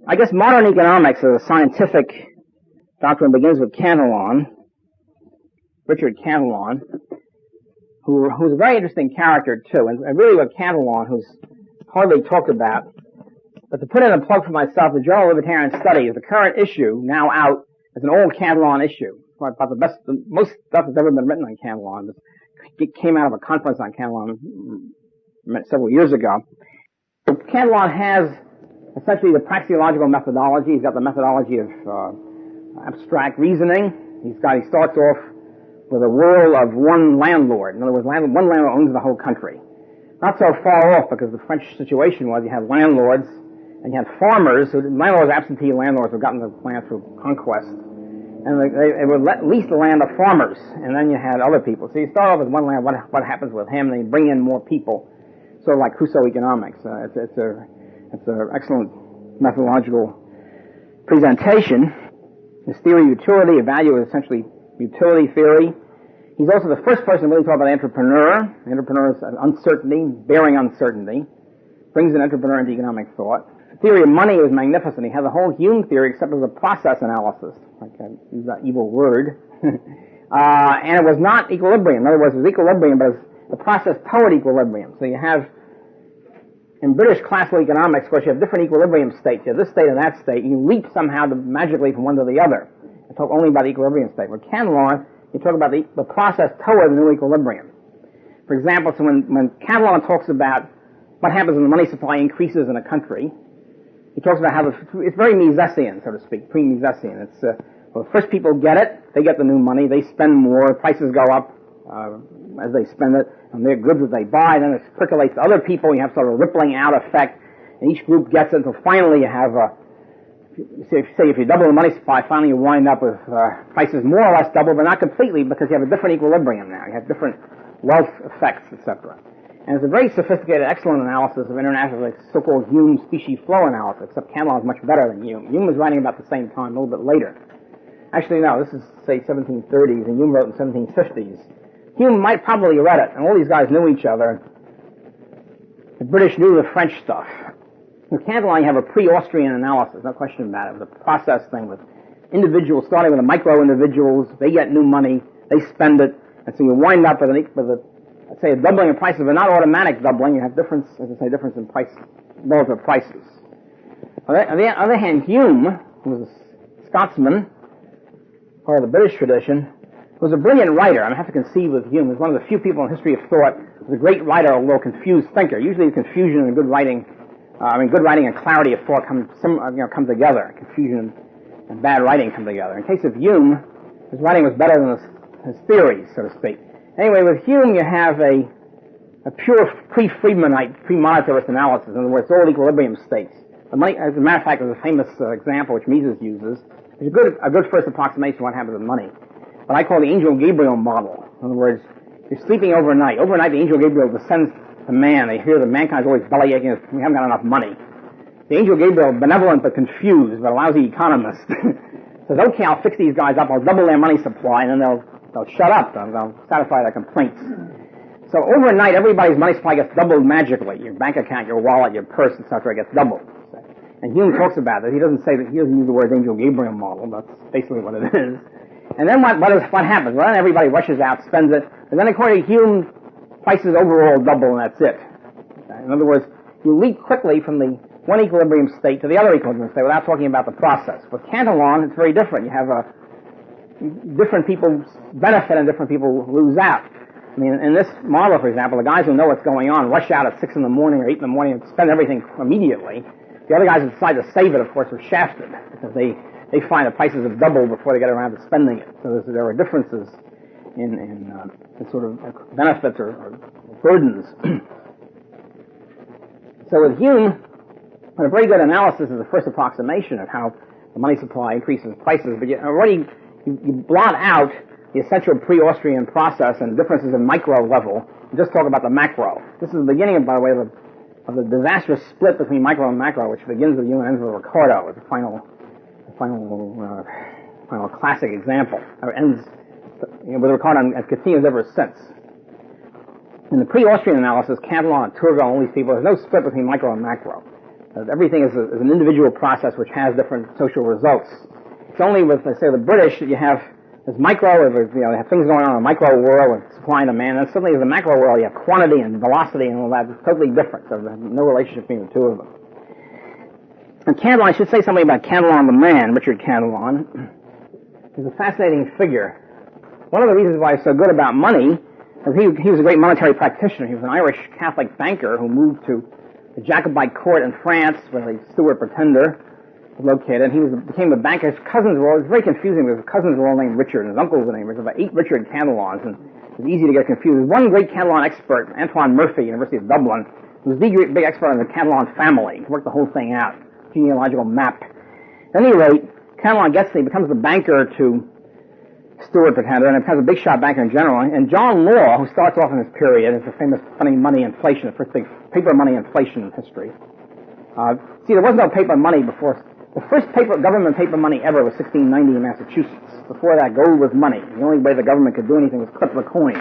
I guess modern economics as a scientific doctrine begins with Cantillon, Richard Cantillon, who's a very interesting character too, and really with Cantillon, who's hardly talked about. But to put in a plug for myself, the Journal of Libertarian Studies, the current issue, now out, is an old Cantillon issue. About the most stuff that's ever been written on Cantillon. It came out of a conference on Cantillon several years ago. So Cantillon has essentially the praxeological methodology. He's got the methodology of abstract reasoning. He starts off with a world of one landlord. In other words, one landlord owns the whole country. Not so far off, because the French situation was you had landlords and you had farmers. So landlords, absentee landlords, who got into the land through conquest, and they would lease the land of farmers, and then you had other people. So you start off with one land. What happens with him? And you bring in more people, sort of like Rousseau economics. It's an excellent methodological presentation. His theory of utility, a value is essentially utility theory. He's also the first person to really talk about entrepreneur. The entrepreneur is uncertainty, bearing uncertainty. Brings an entrepreneur into economic thought. The theory of money is magnificent. He had the whole Hume theory except as a process analysis. Like I use that evil word. And it was not equilibrium. In other words, it was equilibrium, but it was the process toward equilibrium. So you have, in British classical economics, of course, you have different equilibrium states. You have this state and that state. You leap somehow magically from one to the other. You talk only about the equilibrium state. With Cantillon, you talk about the process toward the new equilibrium. For example, so when Cantillon talks about what happens when the money supply increases in a country, he talks about how it's very Misesian, so to speak, pre-Misesian. It's well, first people get it, they get the new money, they spend more, prices go up as they spend it, and their goods that they buy, then it percolates to other people. You have sort of a rippling out effect, and each group gets it until finally you have if you double the money supply, finally you wind up with prices more or less double, but not completely, because you have a different equilibrium now. You have different wealth effects, etc. And it's a very sophisticated, excellent analysis of international, like so-called Hume species flow analysis, except Cantillon is much better than Hume. Hume was writing about the same time, a little bit later. Actually, no, this is, say, 1730s, and Hume wrote in 1750s. Hume might probably read it, and all these guys knew each other. The British knew the French stuff. With Cantillon, you have a pre-Austrian analysis, no question about it. It was a process thing with individuals, starting with the micro-individuals. They get new money, they spend it, and so you wind up with let's say, a doubling of prices, but not automatic doubling. You have difference, as I say, difference in price, relative prices. On the other hand, Hume, who was a Scotsman, part of the British tradition, was a brilliant writer. I have to concede with Hume. He's one of the few people in history of thought who was a great writer, although a confused thinker. Usually confusion and good writing, good writing and clarity of thought come together. Confusion and bad writing come together. In case of Hume, his writing was better than his theories, so to speak. Anyway, with Hume, you have a pure pre-Friedmanite, pre-monetarist analysis. In other words, it's all equilibrium states. The money, as a matter of fact, there's a famous example which Mises uses. It's a good first approximation of what happens with money. What I call the Angel Gabriel model. In other words, you're sleeping overnight. Overnight, the Angel Gabriel descends to man. They hear that mankind's always belly aching. We haven't got enough money. The Angel Gabriel, benevolent but confused, but a lousy economist, says, okay, I'll fix these guys up. I'll double their money supply, and then they'll shut up. They'll satisfy their complaints. So overnight, everybody's money supply gets doubled magically. Your bank account, your wallet, your purse, etc. gets doubled. And Hume talks about it. He doesn't use the word Angel Gabriel model. That's basically what it is. And then what happens? Well, then everybody rushes out, spends it, and then according to Hume, prices overall double, and that's it. In other words, you leap quickly from the one equilibrium state to the other equilibrium state without talking about the process. With Cantillon, it's very different. You have different people benefit and different people lose out. I mean, in this model, for example, the guys who know what's going on rush out at 6 in the morning or 8 in the morning and spend everything immediately. The other guys who decide to save it, of course, are shafted because they find the prices have doubled before they get around to spending it. So there are differences in sort of benefits or burdens. So with Hume, a very good analysis is the first approximation of how the money supply increases prices, but you blot out the essential pre-Austrian process and differences in micro level and just talk about the macro. This is the beginning, by the way, of the disastrous split between micro and macro, which begins with Hume and ends with Ricardo as a final classic example. It ends with Ricardo and continues ever since. In the pre-Austrian analysis, Cantillon and Turgot and all these people, there's no split between micro and macro. Everything is an individual process which has different social results. It's only with, let's say, the British that you have this micro, you have things going on in the micro world with supply and demand, and suddenly in the macro world you have quantity and velocity and all that. It's totally different. So there's no relationship between the two of them. And Cantillon, I should say something about Cantillon the man, Richard Cantillon. He's a fascinating figure. One of the reasons why he's so good about money is he was a great monetary practitioner. He was an Irish Catholic banker who moved to the Jacobite court in France where the Stuart Pretender was located. And he became the banker. His cousins were all, it was very confusing because his cousins were all named Richard and his uncles were named Richard. There were about 8 Richard Cantillons, and it was easy to get confused. One great Cantillon expert, Antoine Murphy, University of Dublin, was the great big expert on the Cantillon family. He worked the whole thing out, genealogical map. At any rate, Cantillon gets there, he becomes the banker to Stuart Pretender, and becomes a big shot banker in general. And John Law, who starts off in this period, is the famous funny money inflation, the first big paper money inflation in history. See, there was no paper money before. The first government paper money ever was 1690 in Massachusetts. Before that, gold was money. The only way the government could do anything was clip the coins,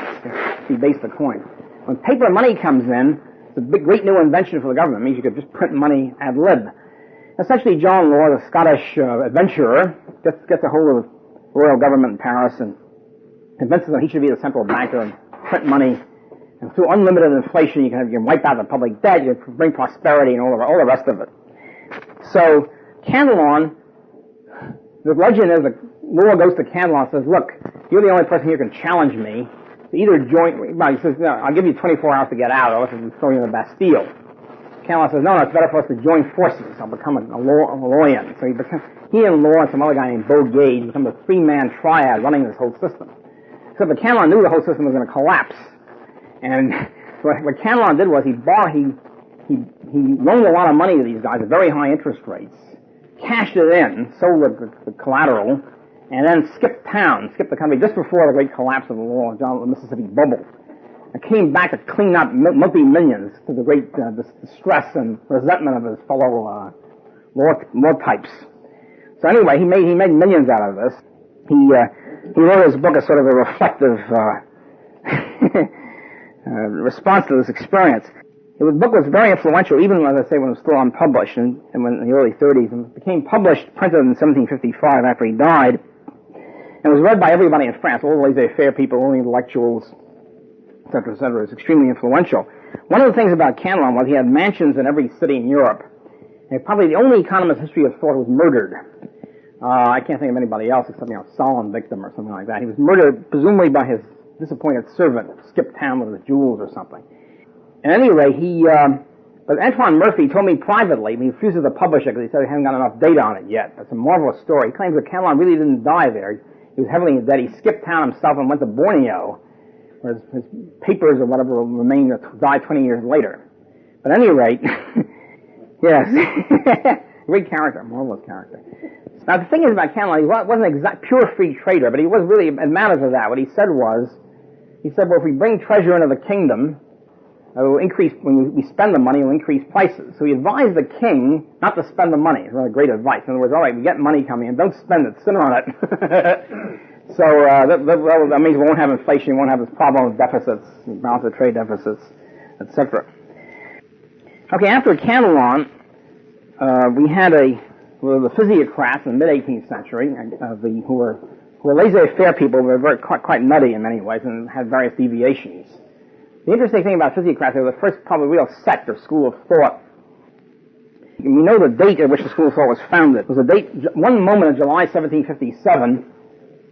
debase the coin. When paper money comes in, it's a big, great new invention for the government. It means you could just print money ad lib. Essentially, John Law, the Scottish adventurer, gets a hold of the royal government in Paris and convinces them he should be the central banker and print money. And through unlimited inflation, you can wipe out the public debt, you can bring prosperity and all the rest of it. So, Cantillon, the legend is that Law goes to Cantillon and says, look, you're the only person here who can challenge me. So either join, well, he says, no, I'll give you 24 hours to get out, or else we'll throw you in the Bastille. Cantillon says, no, it's better for us to join forces. I'll become a lawyer. So he and Law and some other guy named Beau Gage become a 3-man triad running this whole system. Except that Cantillon knew the whole system was going to collapse. And what Cantillon did was he loaned a lot of money to these guys at very high interest rates, cashed it in, sold the collateral, and then skipped the country just before the great collapse of the Mississippi bubble. And came back to clean up multi-millions to the great distress and resentment of his fellow law types. So anyway, he made millions out of this. He wrote his book as sort of a reflective response to this experience. The book was very influential, even, as I say, when it was still unpublished, and when in the early 30s, and it became printed in 1755 after he died, and it was read by everybody in France, all the laissez-faire people, all the intellectuals, etc., etc. It was extremely influential. One of the things about Cantillon was he had mansions in every city in Europe, and probably the only economist in history of thought was murdered. I can't think of anybody else except, Solon victim or something like that. He was murdered, presumably by his disappointed servant, skipped town with his jewels or something. At any rate, but Antoine Murphy told me privately, he refuses to publish it because he said he hadn't got enough data on it yet. That's a marvelous story. He claims that Cantillon really didn't die there. He was heavily in debt. He skipped town himself and went to Borneo, where his papers or whatever remained, died 20 years later. But at any rate, yes, great character, marvelous character. Now the thing is about Cantillon, he wasn't an exact pure free trader, but he was really, it matters of that. What he said, well, if we bring treasure into the kingdom, it will increase, when we spend the money, it will increase prices. So he advised the king not to spend the money. It's really great advice. In other words, all right, we get money coming in, don't spend it, sit on it. So that means we won't have inflation, we won't have this problem of deficits, balance of trade deficits, etc. Okay, after Cantillon, we had the physiocrats in the mid-18th century, who were laissez-faire people, who were quite nutty in many ways and had various deviations. The interesting thing about physiocrats, they were the first probably real sect or school of thought. We know the date at which the school of thought was founded. It was a date, one moment in July 1757,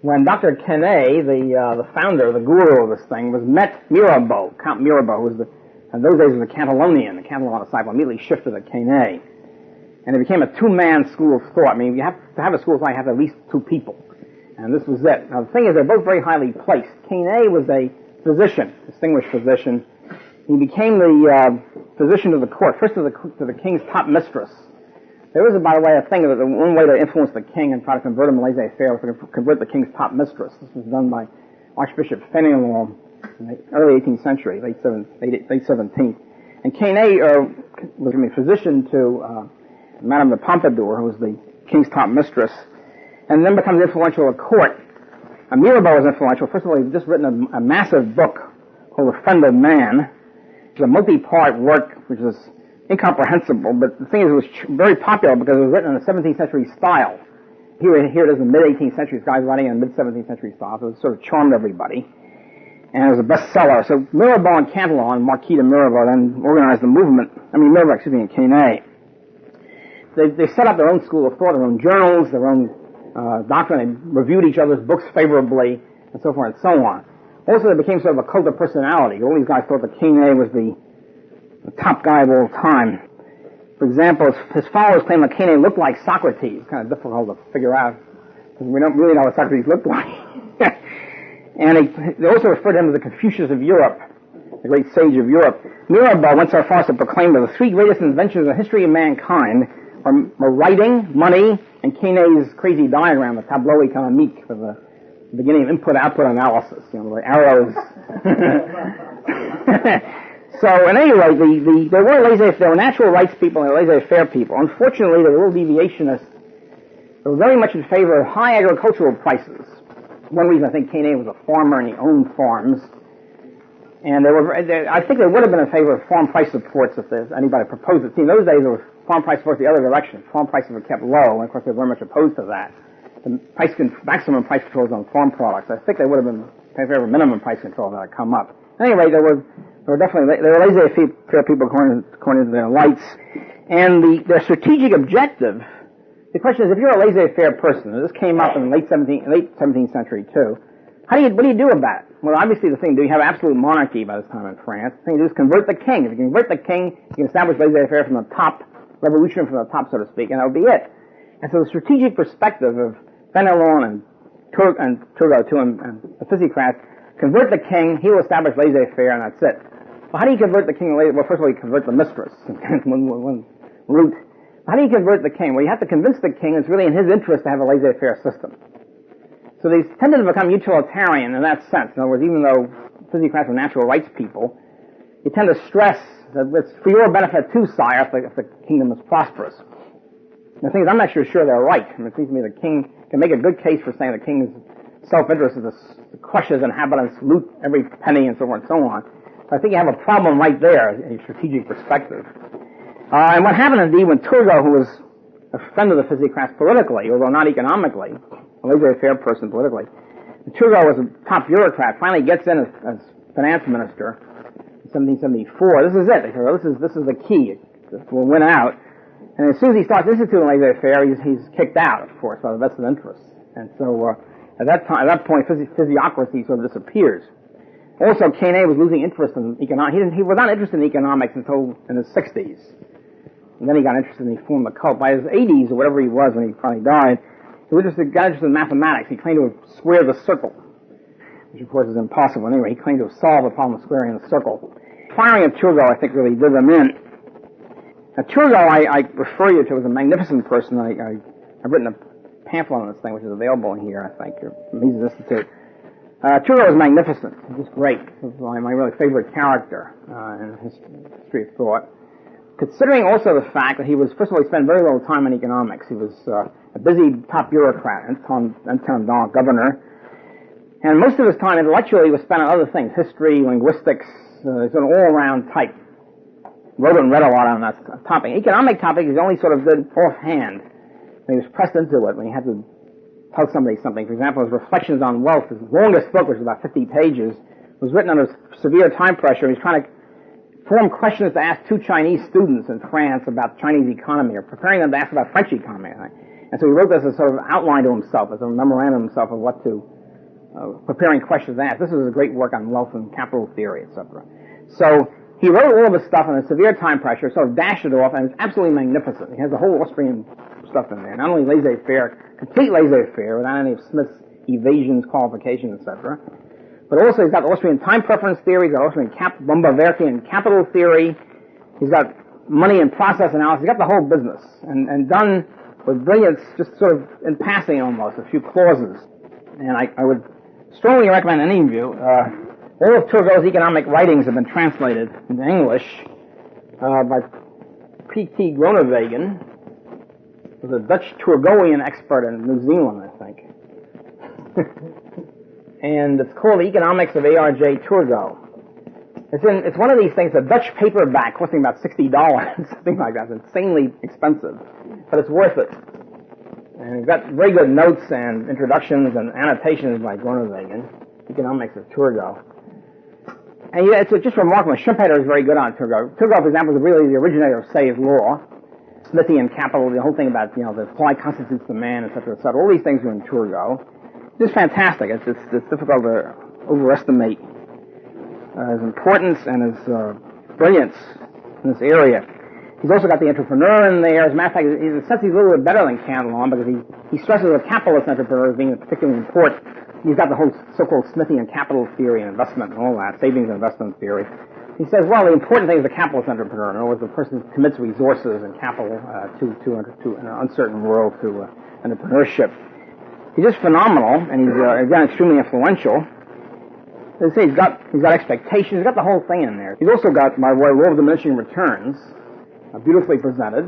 when Dr. Quesnay, the founder, the guru of this thing, met Mirabeau, Count Mirabeau, who was in those days was a Catalonian. The Catalan disciple immediately shifted to Quesnay. And it became a 2-man school of thought. I mean, you have to have a school of thought, you have at least 2 people. And this was it. Now the thing is, they're both very highly placed. Quesnay was a physician, distinguished physician. He became the physician to the court, first to the king's top mistress. There was, by the way, a thing that one way to influence the king and try to convert him laissez-faire was to convert the king's top mistress. This was done by Archbishop Fenelon in the early 18th century, late 17th. And Quesnay was a physician to Madame de Pompadour, who was the king's top mistress, and then becomes influential at court. Mirabeau was influential. First of all, he's just written a massive book called The Friend of Man. It's a multi-part work which is incomprehensible, but the thing is, it was very popular because it was written in a 17th century style. Here it is in the mid-18th century, guys writing in mid-17th century style, so it sort of charmed everybody. And it was a bestseller. So Mirabeau and Cantillon, Marquis de Mirabeau, then organized the movement, Mirabeau, and Quesnay. They set up their own school of thought, their own journals, their own doctrine. They reviewed each other's books favorably, and so forth and so on. Also, they became sort of a cult of personality. All these guys thought that Quesnay was the top guy of all time. For example, his followers claim that Quesnay looked like Socrates. Kind of difficult to figure out, because we don't really know what Socrates looked like. And they also referred to him as the Confucius of Europe, the great sage of Europe. Mirabeau went so far as to proclaim that the three greatest inventions in the history of mankind were writing, money, and Quesnay's crazy diagram, the tableau économique, for the beginning of input-output analysis. The arrows. So, at any rate, they were laissez-faire. They were natural rights people and they were laissez-faire people. Unfortunately, they were little deviationists. They were very much in favor of high agricultural prices. One reason I think Quesnay was a farmer and he owned farms. And I think they would have been in favor of farm price supports if anybody proposed it. See, in those days, there was farm price supports the other direction. Farm prices were kept low, and of course they were very much opposed to that. The maximum price controls on farm products. I think they would have been in favor of minimum price control that had come up. Anyway, they were laissez-faire people according to their lights. And their strategic objective, the question is, if you're a laissez-faire person, and this came up in the late 17th century too, what do you do about it? Well, obviously the thing to do, you have absolute monarchy by this time in France. The thing to do is convert the king. If you convert the king, you can establish laissez-faire from the top, revolution from the top, so to speak, and that would be it. And so the strategic perspective of Fenelon and Turgot too, and the Physiocrats, convert the king, he will establish laissez-faire, and that's it. Well, how do you convert the king? Well, first of all, you convert the mistress. one route. How do you convert the king? Well, you have to convince the king it's really in his interest to have a laissez-faire system. So they tended to become utilitarian in that sense. In other words, even though Physiocrats were natural rights people, you tend to stress that it's for your benefit too, sire, if the kingdom is prosperous. The thing is, I'm not sure they're right. It seems to me the king can make a good case for saying the king's self-interest is to crush his inhabitants, loot every penny, and so forth and so on. So I think you have a problem right there in a strategic perspective. And what happened indeed when Turgot, who was a friend of the Physiocrats politically, although not economically, a laissez-faire person politically, Turgot was a top bureaucrat, finally gets in as finance minister in 1774. This is it. They said, well, this is the key. We'll win out. And as soon as he starts instituting laissez-faire, he's kicked out, of course, by the vested interests. And so at that point, physiocracy sort of disappears. Also, Quesnay was losing interest in economics. He was not interested in economics until in his 60s. And then he got interested and he formed the cult. By his 80s, or whatever he was when he finally died, he got interested in mathematics. He claimed to have squared the circle, which of course is impossible. Anyway, he claimed to have solved the problem of squaring the circle. Firing of Turgot, I think, really did them in. Now, Turgot, I refer you to as a magnificent person. I've written a pamphlet on this thing, which is available here, I think, from Mises Institute. Turgot was magnificent. He was great. He was my really favorite character in history of thought. Considering also the fact that he spent very little time in economics. He was a busy top bureaucrat, intendant, governor. And most of his time intellectually was spent on other things, history, linguistics. He's an all-around type. Wrote and read a lot on that topic. Economic topic is only sort of good offhand. He was pressed into it when he had to tell somebody something. For example, his Reflections on Wealth, his longest book, which is about 50 pages, was written under severe time pressure. He was trying to form questions to ask two Chinese students in France about Chinese economy, or preparing them to ask about French economy. And so he wrote this as a sort of outline to himself, as a memorandum to himself of what to, preparing questions to ask. This was a great work on wealth and capital theory, etc. So he wrote all of this stuff under severe time pressure, sort of dashed it off, and it's absolutely magnificent. He has the whole Austrian stuff in there. Not only laissez-faire, complete laissez-faire, without any of Smith's evasions, qualifications, etc., but also he's got Austrian time preference theory, he's got Austrian bohm-bawerkian capital theory, he's got money and process analysis, he's got the whole business, and done with brilliance, just sort of in passing almost, a few clauses. And I would strongly recommend any of you, all of Turgot's economic writings have been translated into English by P.T. Groenewegen, who's a Dutch Turgotian expert in New Zealand, I think. And it's called The Economics of A.R.J. Turgot. It's one of these things, a Dutch paperback costing about $60, something like that. It's insanely expensive, but it's worth it. And we've got very good notes and introductions and annotations by Groenewegen, Economics of Turgot. And yeah, it's just remarkable. Schumpeter is very good on Turgot. Turgot, for example, is really the originator of Say's law, Smithian capital, the whole thing about, the supply constitutes the man, et cetera, et cetera. All these things are in Turgot. It's fantastic. It's difficult to overestimate his importance and his brilliance in this area. He's also got the entrepreneur in there. As a matter of fact, in a sense, he's a little bit better than Cantillon because he stresses the capitalist entrepreneur as being particularly important. He's got the whole so-called Smithian capital theory and investment and all that, savings and investment theory. He says, well, the important thing is the capitalist entrepreneur. In other words, the person who commits resources and capital to an uncertain world to entrepreneurship. He's just phenomenal, and he's again extremely influential. As I say, he's got expectations. He's got the whole thing in there. He's also got, by way of law of diminishing returns, beautifully presented.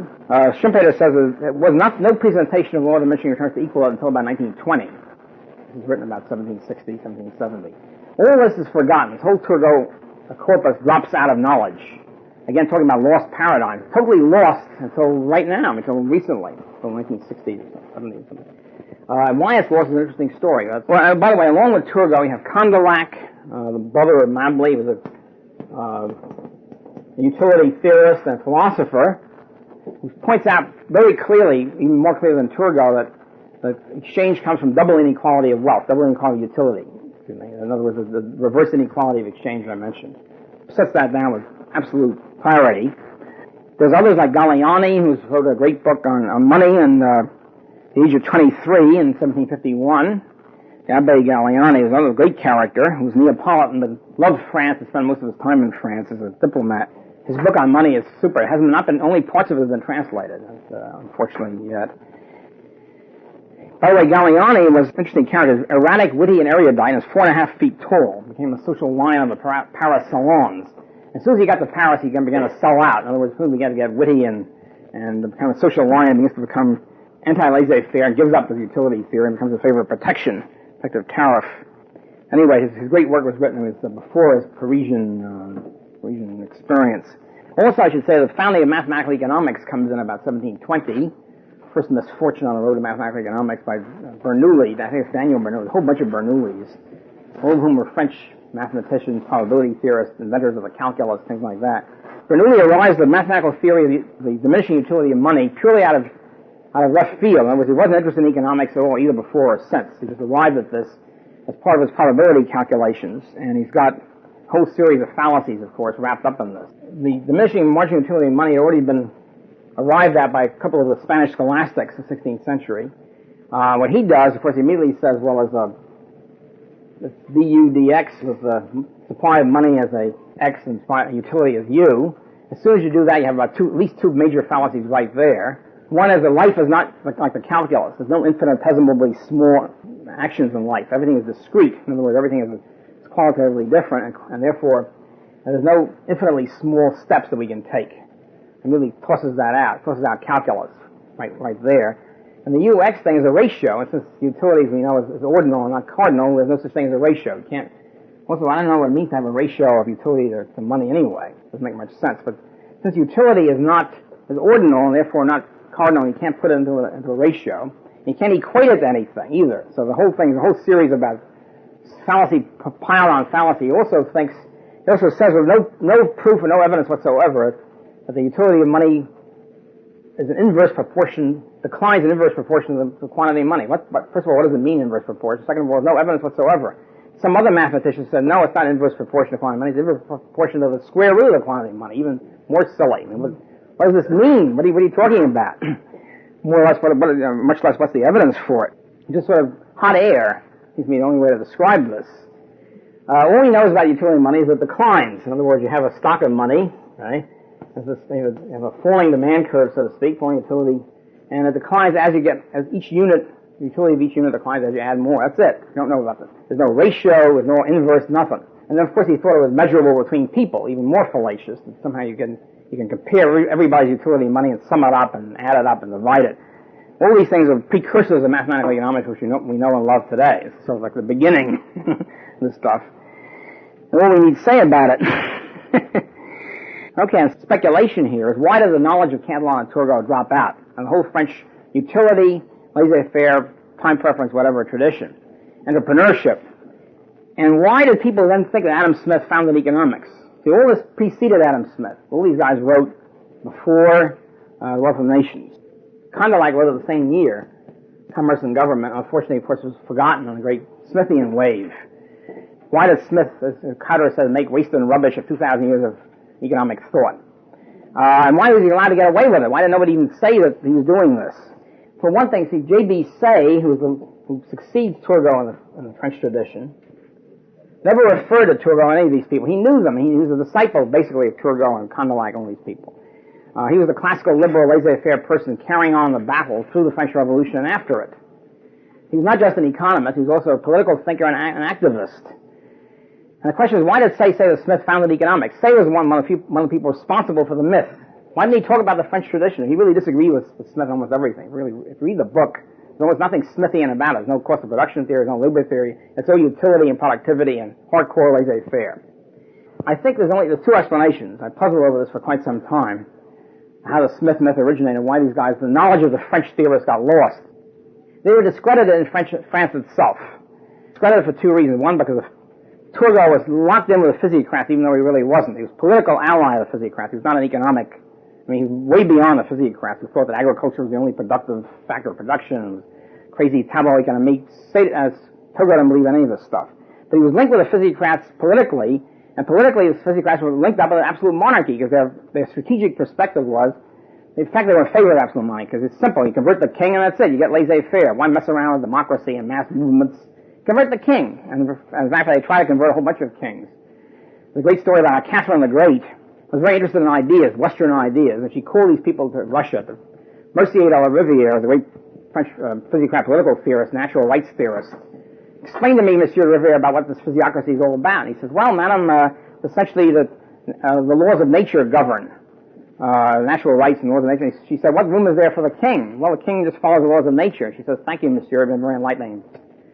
Schumpeter says it was no presentation of law of diminishing returns to equal it until about 1920. It was written about 1760, 1770. All this is forgotten. This whole Turgot corpus drops out of knowledge. Again, talking about lost paradigms. Totally lost until right now, until recently, until 1960 or 70 or something. And why it's lost is an interesting story. Well, by the way, along with Turgot, we have Condillac, the brother of Mably, was a utility theorist and philosopher, who points out very clearly, even more clearly than Turgot, that exchange comes from double inequality of wealth, double inequality of utility. In other words, the reverse inequality of exchange that I mentioned. Sets that down with absolute clarity. There's others like Galiani, who's wrote a great book on money and the age of 23 in 1751. The Abbé Galiani is another great character who's Neapolitan but loved France and spent most of his time in France as a diplomat. His book on money is super. It has not been, only parts of it have been translated, unfortunately, yet. By the way, Galiani was an interesting character. Erratic, witty, and erudite, and was 4.5 feet tall. Became a social lion of the Paris salons. As soon as he got to Paris, he began to sell out. In other words, as soon as he began to get witty and become a social lion, begins to become anti-laissez-faire and gives up his utility theory and becomes in favor of protection, effective tariff. Anyway, his great work was written before his Parisian experience. Also, I should say the founding of mathematical economics comes in about 1720. First misfortune on the road to mathematical economics by Bernoulli. I think it's Daniel Bernoulli, a whole bunch of Bernoullis, all of whom were French mathematicians, probability theorists, inventors of the calculus, things like that. Bernoulli arrived at the mathematical theory of the diminishing utility of money purely out of left field. In other words, he wasn't interested in economics at all, either before or since. He just arrived at this as part of his probability calculations, and he's got a whole series of fallacies, of course, wrapped up in this. The diminishing marginal utility of money had already been arrived at by a couple of the Spanish scholastics in the 16th century. What he does, of course, he immediately says, well, as this du dx with the supply of money as a x and utility as u. As soon as you do that, you have about at least two major fallacies right there. One is that life is not like the calculus. There's no infinitesimally small actions in life. Everything is discrete. In other words, everything is qualitatively different, and therefore there's no infinitely small steps that we can take. It really tosses that out. It tosses out calculus right there. And the UX thing is a ratio. And since utilities we know is ordinal and not cardinal, there's no such thing as a ratio. You can't. Also, I don't know what it means to have a ratio of utility to money anyway. It doesn't make much sense. But since utility is ordinal and therefore not cardinal, you can't put it into a ratio. You can't equate it to anything either. So the whole series about fallacy piled on fallacy. He also says with no proof or no evidence whatsoever that the utility of money is declines in inverse proportion to the quantity of money. First of all, what does it mean, inverse proportion? Second of all, there's no evidence whatsoever. Some other mathematicians said, no, it's not inverse proportion to quantity of money, it's inverse proportion to the square root of the quantity of money, even more silly. I mean, what does this mean? What are you talking about? More or less, much less, what's the evidence for it? Just sort of hot air seems to be the only way to describe this. All he knows about utility of money is it declines. In other words, you have a stock of money, right? You have a falling demand curve, so to speak, falling utility, and it declines as each unit, the utility of each unit declines as you add more. That's it. You don't know about this. There's no ratio, there's no inverse, nothing. And then, of course, he thought it was measurable between people, even more fallacious. And somehow you can compare everybody's utility of money and sum it up and add it up and divide it. All these things are precursors of mathematical economics, which we know and love today. It's sort of like the beginning of this stuff. And what we need to say about it Okay, and speculation here is why does the knowledge of Catalan and Turgot drop out? And the whole French utility, laissez-faire, time preference, whatever tradition, entrepreneurship. And why did people then think that Adam Smith founded economics? See, all this preceded Adam Smith. All these guys wrote before the Wealth of Nations. Kind of like wrote it the same year, Commerce and Government. Unfortunately, of course, was forgotten on the great Smithian wave. Why does Smith, as Carter says, make waste and rubbish of 2,000 years of economic thought? And why was he allowed to get away with it? Why did nobody even say that he was doing this? For one thing, see, J.B. Say, who succeeds Turgot in the French tradition, never referred to Turgot or any of these people. He knew them. He was a disciple, basically, of Turgot and Condillac and all these people. He was a classical liberal, laissez-faire person carrying on the battle through the French Revolution and after it. He was not just an economist, he was also a political thinker and an activist. And the question is, why did Say that Smith founded economics? Say was one of the people responsible for the myth. Why didn't he talk about the French tradition? He really disagreed with Smith on almost everything. Really, if you read the book, there's almost nothing Smithian about it. There's no cost of production theory, there's no labor theory. It's all utility and productivity and hardcore laissez-faire. I think there's two explanations. I puzzled over this for quite some time. How the Smith myth originated, why these guys, the knowledge of the French theorists got lost. They were discredited in France itself. Discredited for two reasons. One, because Turgot was locked in with the physiocrats, even though he really wasn't. He was a political ally of the physiocrats. He was not an economic. He was way beyond the physiocrats, who thought that agriculture was the only productive factor of production. Crazy tableau economique. As Turgot didn't believe any of this stuff. But he was linked with the physiocrats politically. And politically, the physiocrats were linked up with an absolute monarchy because their strategic perspective was, in fact, they were in favor of absolute monarchy because it's simple. You convert the king and that's it. You get laissez-faire. Why mess around with democracy and mass movements? Convert the king. And in fact, they tried to convert a whole bunch of kings. There's a great story about how Catherine the Great was very interested in ideas, Western ideas, and she called these people to Russia. Mercier de la Riviere, the great French physiocrat political theorist, natural rights theorist, explain to me, Monsieur Riviere, about what this physiocracy is all about. And he says, well, madam, essentially the laws of nature govern natural rights and laws of nature. She said, what room is there for the king? Well, the king just follows the laws of nature. She says, thank you, Monsieur, you've been very enlightening.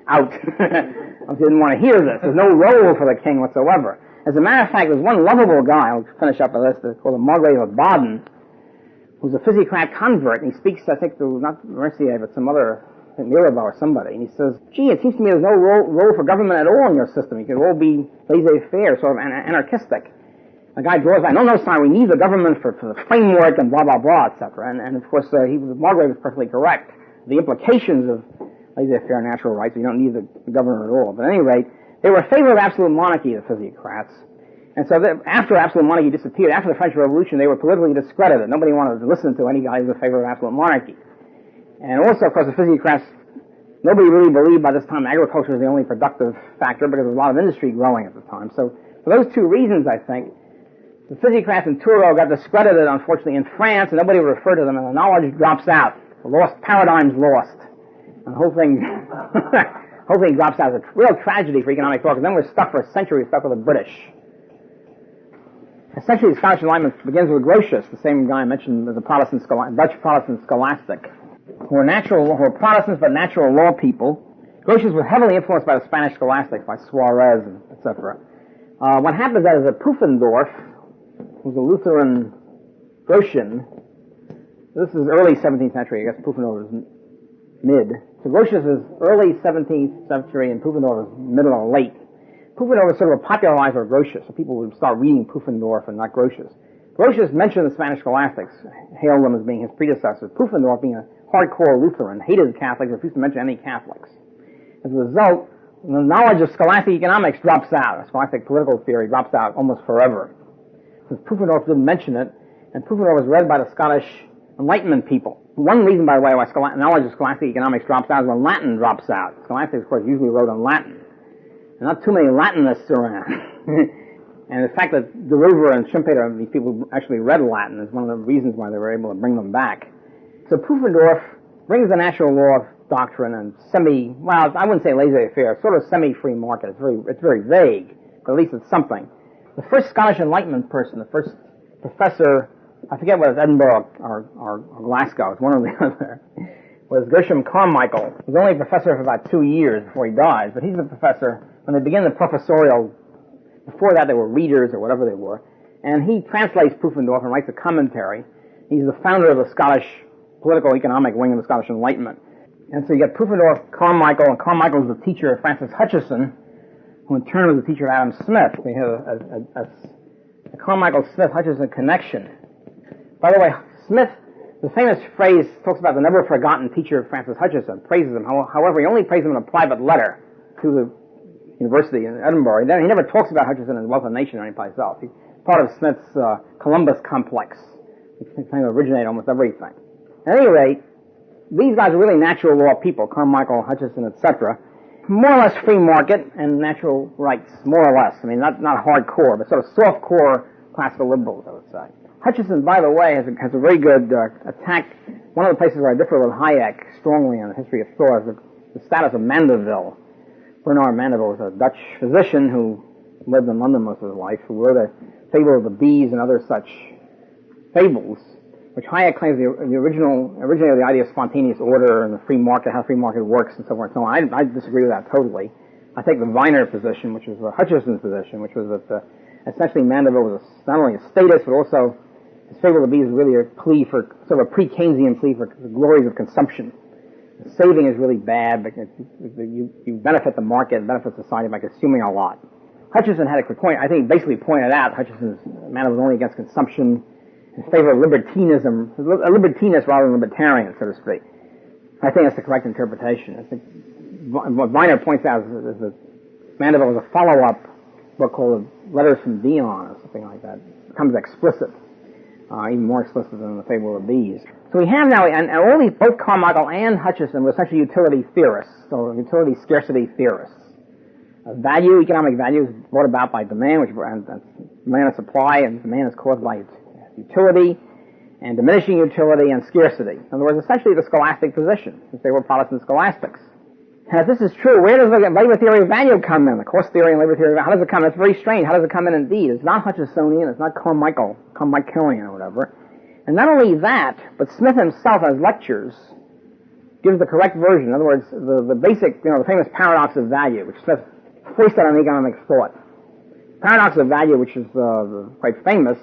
Out. I didn't want to hear this. There's no role for the king whatsoever. As a matter of fact, there's one lovable guy, I'll finish up with this, called the Margrave of Baden, who's a physiocrat convert, and he speaks, I think, to not Mercier, but some other, I think Mirabeau or somebody, and he says, gee, it seems to me there's no role for government at all in your system. You could all be laissez-faire, sort of anarchistic. The guy draws out, no, sorry, we need the government for the framework and blah, blah, blah, etc. And of course, Margrave is perfectly correct. The implications of laissez-faire natural rights, you don't need the government at all. But at any rate, they were in favor of absolute monarchy, the physiocrats. And so after absolute monarchy disappeared, after the French Revolution, they were politically discredited. Nobody wanted to listen to any guy who was in favor of absolute monarchy. And also, of course, the physiocrats, nobody really believed by this time agriculture was the only productive factor because there was a lot of industry growing at the time. So for those two reasons, I think, the physiocrats in Turgot got discredited, unfortunately, in France, and nobody would refer to them, and the knowledge drops out. The paradigm's lost. And the whole thing drops out. It's a real tragedy for economic thought, because then we're stuck for a century, stuck with the British. Essentially, the scholarship alignment begins with Grotius, the same guy I mentioned as a Dutch Protestant scholastic, who were Protestants but natural law people. Grotius was heavily influenced by the Spanish scholastics, by Suarez, etc. What happens is that Pufendorf, who's a Lutheran Grotian, this is early 17th century, I guess Pufendorf is mid. So Grotius is early 17th century and Pufendorf is middle or late. Pufendorf was sort of a popularizer of Grotius, so people would start reading Pufendorf and not Grotius. Grotius mentioned the Spanish scholastics, hailed them as being his predecessors. Pufendorf, being a hardcore Lutheran, hated Catholics, refused to mention any Catholics. As a result, the knowledge of scholastic economics drops out. Scholastic political theory drops out almost forever. Because Pufendorf didn't mention it, and Pufendorf was read by the Scottish Enlightenment people. One reason, by the way, why knowledge of scholastic economics drops out is when Latin drops out. Scholastics, of course, usually wrote in Latin. There are not too many Latinists around. And the fact that de Ruyter and Schumpeter, these people actually read Latin, is one of the reasons why they were able to bring them back. So Pufendorf brings the natural law doctrine and I wouldn't say laissez-faire, sort of semi-free market. It's very vague, but at least it's something. The first Scottish Enlightenment person, the first professor, I forget whether it's Edinburgh or Glasgow, it's one or the other, was Gershom Carmichael. He was only a professor for about 2 years before he dies, but he's a professor. When they begin the professorial, before that they were readers or whatever they were, And he translates Pufendorf and writes a commentary. He's the founder of the Scottish political economic wing of the Scottish Enlightenment. And so you get Pufendorf, Carmichael, and Carmichael is the teacher of Francis Hutcheson, who in turn was the teacher of Adam Smith. We have a Carmichael-Smith-Hutcheson connection. By the way, Smith, the famous phrase talks about the never forgotten teacher of Francis Hutcheson, praises him. However, he only praises him in a private letter to the university in Edinburgh. He never talks about Hutcheson as Wealth of Nation or anyplace else. He's part of Smith's Columbus complex. He kind of originated almost everything. At any rate, these guys are really natural law people, Carmichael, Hutcheson, etc. More or less free market and natural rights, more or less. I mean, not hardcore, but sort of soft-core classical liberals, I would say. Hutcheson, by the way, has a very good attack. One of the places where I differ with Hayek strongly on the history of thought is the status of Mandeville. Bernard Mandeville was a Dutch physician who lived in London most of his life, who wrote a fable of the bees and other such fables, which Hayek claims originated the idea of spontaneous order and the free market, how the free market works, and so forth and so on. I disagree with that totally. I take the Viner position, which was Hutcheson's position, which was that essentially Mandeville was not only a statist, but also his fable of the bees is really a plea for, sort of a pre-Keynesian plea for the glories of consumption. Saving is really bad, because you benefit the market and benefit society by consuming a lot. Hutcheson had a point, I think basically pointed out Hutcheson's Mandeville was only against consumption, in favor of libertinism, a libertinist rather than libertarian, so to speak. I think that's the correct interpretation. I think what Viner points out is that Mandeville was a follow-up book called Letters from Dion or something like that. It becomes explicit, even more explicit than the Fable of the Bees. So we have now, and all these, both Carmichael and Hutcheson were essentially utility theorists, so utility scarcity theorists. Value, economic value is brought about by demand, and demand and supply, and demand is caused by utility, and diminishing utility, and scarcity. In other words, essentially the scholastic position, since they were Protestant scholastics. And if this is true, where does the labor theory of value come in? The cost theory and labor theory of value, how does it come in? It's very strange. How does it come in indeed? It's not Hutchesonian, it's not Carmichaelian or whatever. And not only that, but Smith himself, as lectures, gives the correct version. In other words, the basic, the famous paradox of value, which Smith foisted on economic thought. Paradox of value, which is quite famous,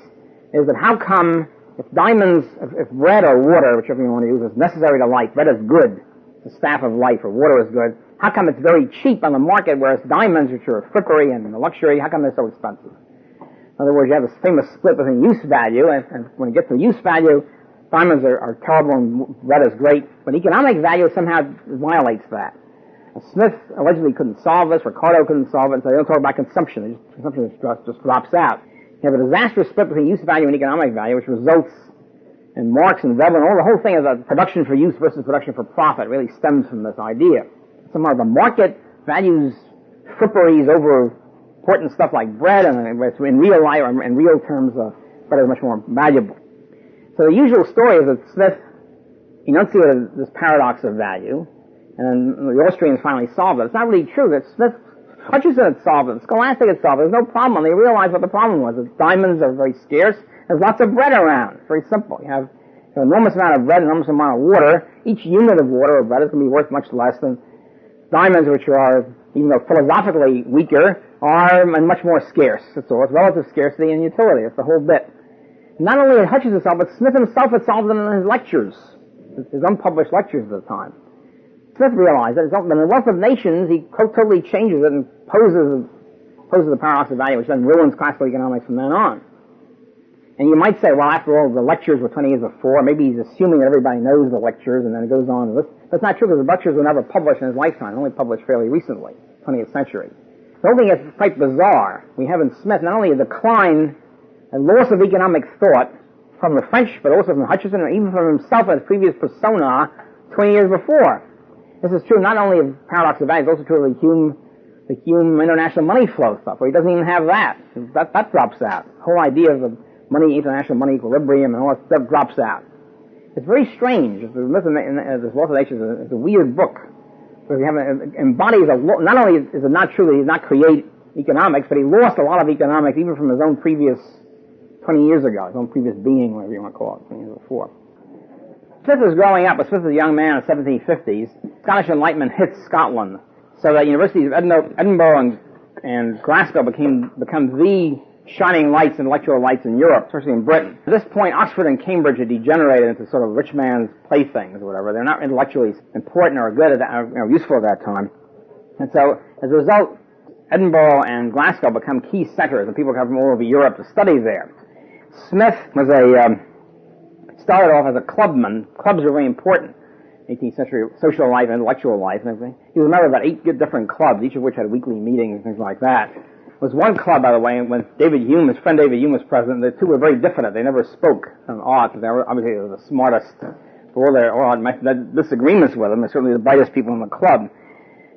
is that how come if diamonds, if bread or water, whichever you want to use, is necessary to life, bread is good, the staff of life, or water is good, how come it's very cheap on the market, whereas diamonds, which are frippery and luxury, how come they're so expensive? In other words, you have this famous split between use value, and when it gets to use value, diamonds are terrible and bread is great, but economic value somehow violates that. Smith allegedly couldn't solve this, Ricardo couldn't solve it, so they don't talk about consumption. Consumption just drops out. You have a disastrous split between use value and economic value, which results in Marx and Veblen. The whole thing is that production for use versus production for profit really stems from this idea. Somehow the market values fripperies over important stuff like bread, and in real life, or in real terms, bread is much more valuable. So the usual story is that Smith enunciated this paradox of value, and then the Austrians finally solved it. It's not really true that Hutcheson had solved it, Scholastic had solved it, there's no problem. They realized what the problem was. That diamonds are very scarce, there's lots of bread around. It's very simple. You have an enormous amount of bread, an enormous amount of water. Each unit of water or bread is going to be worth much less than diamonds, which are, even though philosophically weaker, are much more scarce. That's all. It's relative scarcity and utility. That's the whole bit. Not only had Hutcheson solved it, but Smith himself had solved it in his lectures, his unpublished lectures at the time. Smith realized that in the Wealth of Nations, he totally changes it and poses the paradox of value, which then ruins classical economics from then on. And you might say, well, after all, the lectures were 20 years before. Maybe he's assuming that everybody knows the lectures, and then it goes on. That's not true, because the lectures were never published in his lifetime, only published fairly recently, 20th century. The whole thing is quite bizarre. We have in Smith not only a decline, a loss of economic thought from the French, but also from Hutcheson, and even from himself as previous persona 20 years before. This is true not only of paradox of value, it's also true of the Hume international money flow stuff, where he doesn't even have that. That drops out. The whole idea of the international money equilibrium and all that stuff drops out. It's very strange. This Wealth of Nations is a weird book. Because embodies not only is it not true that he did not create economics, but he lost a lot of economics even from his own previous 20 years ago, his own previous being, whatever you want to call it, 20 years before. Smith was growing up, but Smith was a young man in the 1750s. Scottish Enlightenment hits Scotland, so that universities of Edinburgh and Glasgow become the shining lights, intellectual lights in Europe, especially in Britain. At this point, Oxford and Cambridge had degenerated into sort of rich man's playthings or whatever. They're not intellectually important or good at that, or useful at that time. And so, as a result, Edinburgh and Glasgow become key centers, and people come from all over Europe to study there. Smith was started off as a clubman. Clubs were very important. 18th century social life, intellectual life, and everything. He was a member of about 8 different clubs, each of which had weekly meetings and things like that. There was one club, by the way, when David Hume, his friend David Hume, was president. The two were very different. They never spoke on art, because they were obviously the smartest. For all their disagreements with them, they're certainly the brightest people in the club.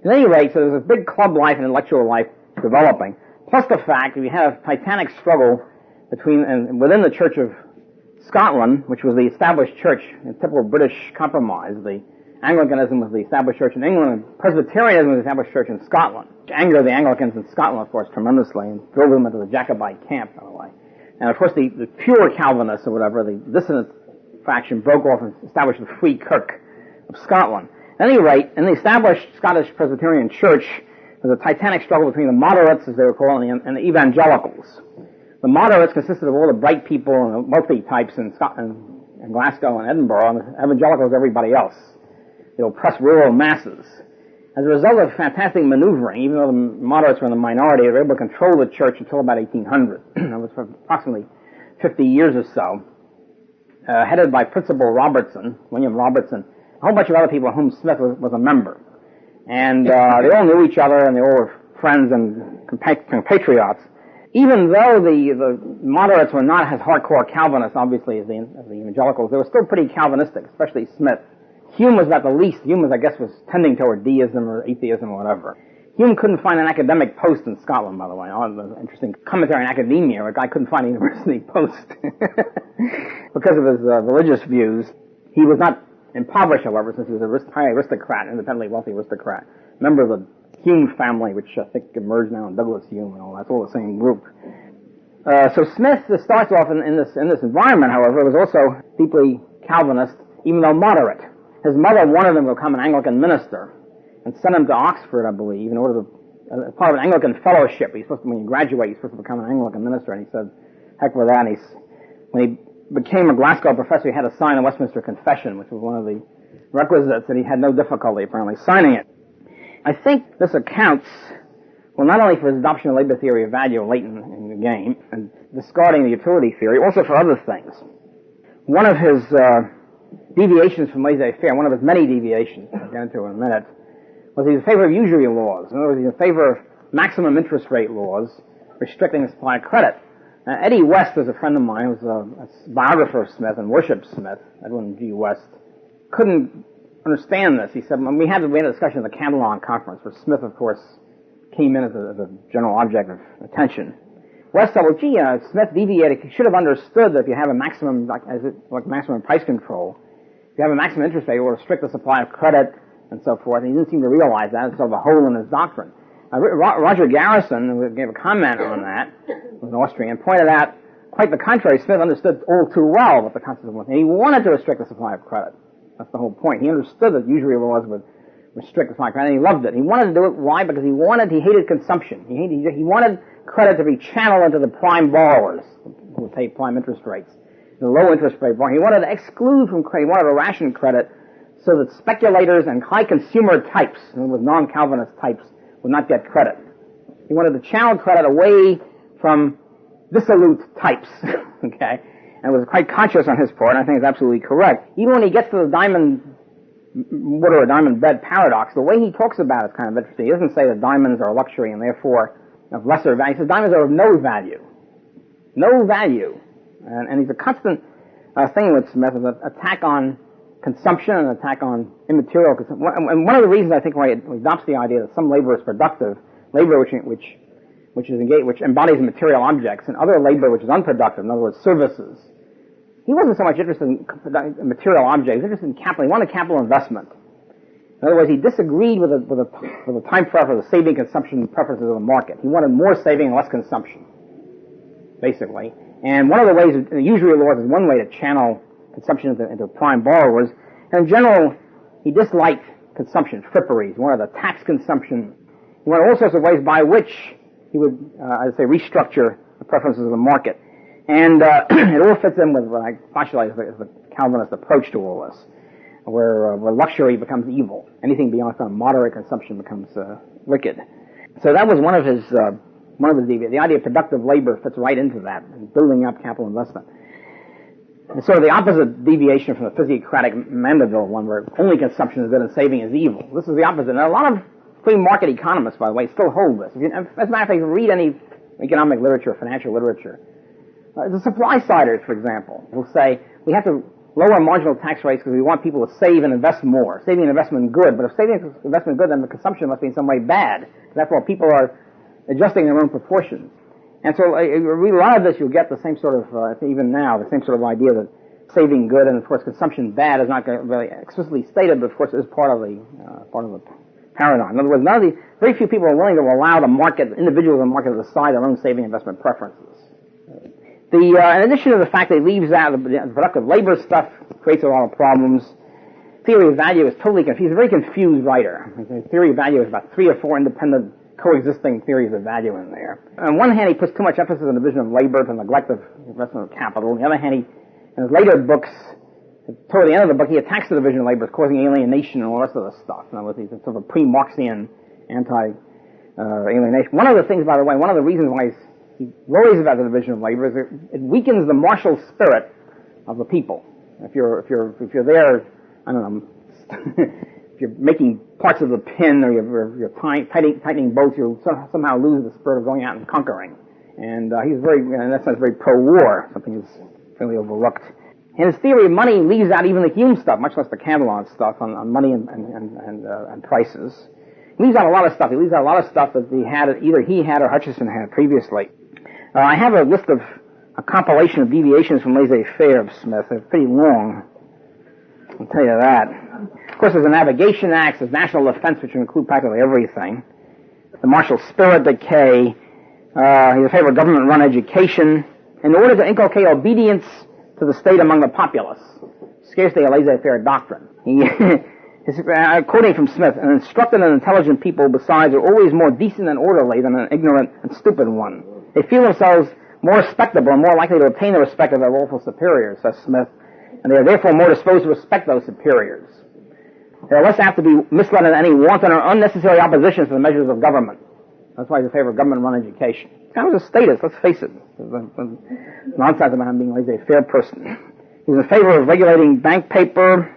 At any rate, so there was a big club life and intellectual life developing, plus the fact that we had a titanic struggle between and within the Church of Scotland, which was the established church, a typical British compromise. The Anglicanism was the established church in England, and Presbyterianism was the established church in Scotland, which angered the Anglicans in Scotland, of course, tremendously, and drove them into the Jacobite camp, by the way. And of course, the pure Calvinists, or whatever, the dissident faction, broke off and established the Free Kirk of Scotland. At any rate, in the established Scottish Presbyterian Church, there was a titanic struggle between the moderates, as they were called, and the evangelicals. The moderates consisted of all the bright people and the wealthy types in Scotland, and Glasgow and Edinburgh, and the evangelicals everybody else. The oppressed rural masses. As a result of fantastic maneuvering, even though the moderates were in the minority, they were able to control the church until about 1800. That was for approximately 50 years or so. Headed by Principal Robertson, William Robertson, a whole bunch of other people of whom Smith was a member. And they all knew each other, and they all were friends and compatriots. Even though the moderates were not as hardcore Calvinists, obviously, as the evangelicals, they were still pretty Calvinistic, especially Smith. Hume was about the least. Hume was, I guess, was tending toward deism or atheism or whatever. Hume couldn't find an academic post in Scotland, by the way. An interesting commentary on academia, where a guy couldn't find a university post because of his religious views. He was not impoverished, however, since he was a high aristocrat, independently wealthy aristocrat, member of the Hume family, which I think emerged now in Douglas Hume and all that. It's all the same group. So Smith starts off in this environment, however, was also deeply Calvinist, even though moderate. His mother wanted him to become an Anglican minister and sent him to Oxford, I believe, in order to, as part of an Anglican fellowship. When you graduate, you're supposed to become an Anglican minister, and he said, heck with that. And when he became a Glasgow professor, he had to sign the Westminster Confession, which was one of the requisites, and he had no difficulty, apparently, signing it. I think this accounts, well, not only for his adoption of labor theory of value late in the game, and discarding the utility theory, also for other things. One of his deviations from laissez-faire, one of his many deviations, I'll get into in a minute, was he's in favor of usury laws. In other words, he's in favor of maximum interest rate laws, restricting the supply of credit. Eddie West was a friend of mine, who was a biographer of Smith and worshipped Smith, Edwin G. West. Couldn't understand this. He said, when we had a discussion at the Candelon conference, where Smith, of course, came in as a general object of attention. West said, well, gee, Smith deviated. He should have understood that if you have a maximum, like maximum price control, if you have a maximum interest rate, it will restrict the supply of credit and so forth. And he didn't seem to realize that. It's sort of a hole in his doctrine. Roger Garrison, who gave a comment on that, was an Austrian, pointed out, quite the contrary, Smith understood all too well what the concept was. And he wanted to restrict the supply of credit. That's the whole point. He understood that usury laws would restrict the supply of credit, and he loved it. He wanted to do it. Why? Because he hated consumption. He wanted credit to be channeled into the prime borrowers, who would pay prime interest rates, the low interest rate borrowing. He wanted to exclude from credit. He wanted to ration credit so that speculators and high consumer types, with non-Calvinist types, would not get credit. He wanted to channel credit away from dissolute types, okay? And was quite conscious on his part, and I think it's absolutely correct. Even when he gets to the diamond water or diamond bed paradox, the way he talks about it is kind of interesting. He doesn't say that diamonds are a luxury and therefore of lesser value. He says diamonds are of no value. No value. And he's a constant thing with Smith, is an attack on consumption and an attack on immaterial consumption. And one of the reasons I think why he adopts the idea that some labor is productive, labor which embodies material objects, and other labor which is unproductive, in other words, services. He wasn't so much interested in material objects, he was interested in capital. He wanted capital investment. In other words, he disagreed with the time preference, the saving consumption preferences of the market. He wanted more saving and less consumption, basically. And one of the ways, usury laws is one way to channel consumption into prime borrowers. And in general, he disliked consumption, fripperies. He wanted to tax consumption. He wanted all sorts of ways by which he would, I'd say, restructure the preferences of the market. And it all fits in with what I postulate as the Calvinist approach to all this, where luxury becomes evil. Anything beyond some moderate consumption becomes wicked. So that was one of his deviations. The idea of productive labor fits right into that, building up capital investment. It's sort of the opposite deviation from the physiocratic Mandeville one, where only consumption is good and saving is evil. This is the opposite. And a lot of free market economists, by the way, still hold this. As a matter of fact, if you read any economic literature, financial literature, the supply-siders, for example, will say we have to lower marginal tax rates because we want people to save and invest more. Saving and investment good, but if saving and investment good, then the consumption must be in some way bad. Therefore, people are adjusting their own proportions. And so, read a lot of this, you'll get the same sort of, even now, the same sort of idea that saving good and, of course, consumption bad is not really explicitly stated, but, of course, is part of the paradigm. In other words, very few people are willing to allow the market, individuals in the market to decide their own saving investment preferences. In addition to the fact that he leaves out the productive labor stuff, creates a lot of problems. Theory of value is totally confused. He's a very confused writer. The theory of value is about 3 or 4 independent coexisting theories of value in there. On one hand, he puts too much emphasis on the division of labor to neglect of investment of capital. On the other hand, in his later books, toward the end of the book, he attacks the division of labor as causing alienation and all the rest of the stuff. In other words, he's sort of a pre-Marxian anti-alienation. One of the things, by the way, one of the reasons why he worries about the division of labor is it weakens the martial spirit of the people. If you're there, I don't know, if you're making parts of the pin or you're tightening bolts, you'll somehow lose the spirit of going out and conquering. And he's very, in that sense, very pro-war, something that's fairly overlooked. And his theory of money leaves out even the Hume stuff, much less the Cantillon stuff on money and prices. He leaves out a lot of stuff. He leaves out a lot of stuff that either he had or Hutchison had previously. I have a list of a compilation of deviations from laissez-faire of Smith. They're pretty long. I'll tell you that. Of course, there's the Navigation Acts, there's national defense, which include practically everything. The martial spirit decay. He's in favor of government-run education in order to inculcate obedience to the state among the populace. Scarcely a laissez-faire doctrine. Quoting from Smith, an instructed and intelligent people, besides, are always more decent and orderly than an ignorant and stupid one. They feel themselves more respectable and more likely to obtain the respect of their lawful superiors, says Smith, and they are therefore more disposed to respect those superiors. They are less apt to be misled in any wanton or unnecessary opposition to the measures of government. That's why he's in favor of government-run education. It's kind of a status, let's face it. Nonsense about him being a laissez-faire person. He's in favor of regulating bank paper,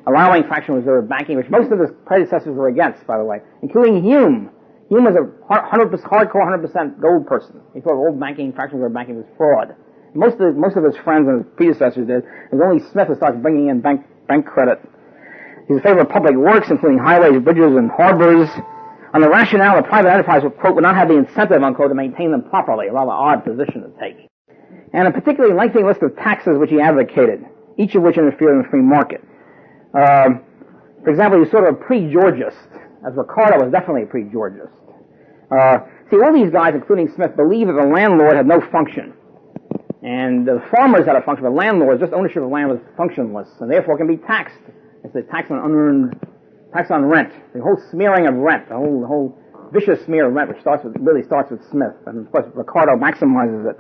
allowing fractional reserve banking, which most of his predecessors were against, by the way, including Hume. Hume was a hardcore 100% gold person. He thought old banking, fractional reserve banking was fraud. Most of his friends and his predecessors did. It was only Smith who started bringing in bank credit. He's in favor of public works, including highways, bridges, and harbors, on the rationale that private enterprise would, quote, would not have the incentive, unquote, to maintain them properly, a rather odd position to take. And a particularly lengthy list of taxes which he advocated, each of which interfered in the free market. For example, he was sort of a pre-Georgist, as Ricardo was definitely a pre-Georgist. See, all these guys, including Smith, believe that the landlord had no function. And the farmers had a function, but landlords, just ownership of land was functionless, and therefore can be taxed. It's a tax on rent, the whole smearing of rent, the whole vicious smear of rent, which really starts with Smith, and of course Ricardo maximizes it.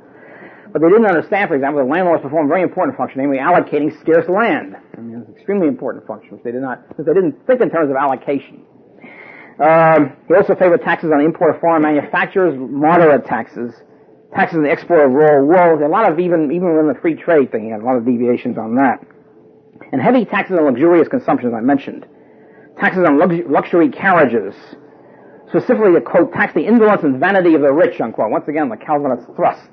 But they didn't understand, for example, that landlords perform a very important function, namely allocating scarce land. I mean, it's an extremely important function, which they didn't think in terms of allocation. He also favored taxes on the import of foreign manufacturers, moderate taxes on the export of raw wool. A lot of, even within the free trade thing, he had a lot of deviations on that. And heavy taxes on luxurious consumption, as I mentioned. Taxes on luxury carriages. Specifically, to quote, tax the indolence and vanity of the rich, unquote. Once again, the Calvinist thrust.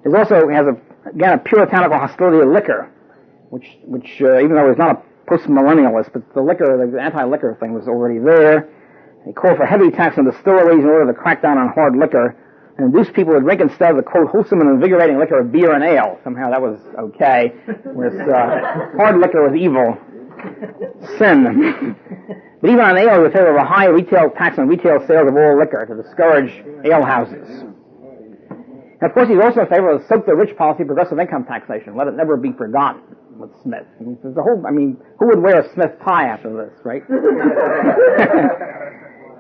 It also has, a puritanical hostility to liquor, which even though he's not a post-millennialist, but the anti-liquor thing was already there. He called for heavy tax on distilleries in order to crack down on hard liquor and induce people to drink instead of the, quote, wholesome and invigorating liquor of beer and ale. Somehow that was okay, whereas hard liquor was evil, sin. But even on ale, he was in favor of a high retail tax on retail sales of all liquor to discourage ale houses. And of course, he's also in favor of the soak the rich policy, progressive income taxation. Let it never be forgotten with Smith. Who would wear a Smith tie after this, right?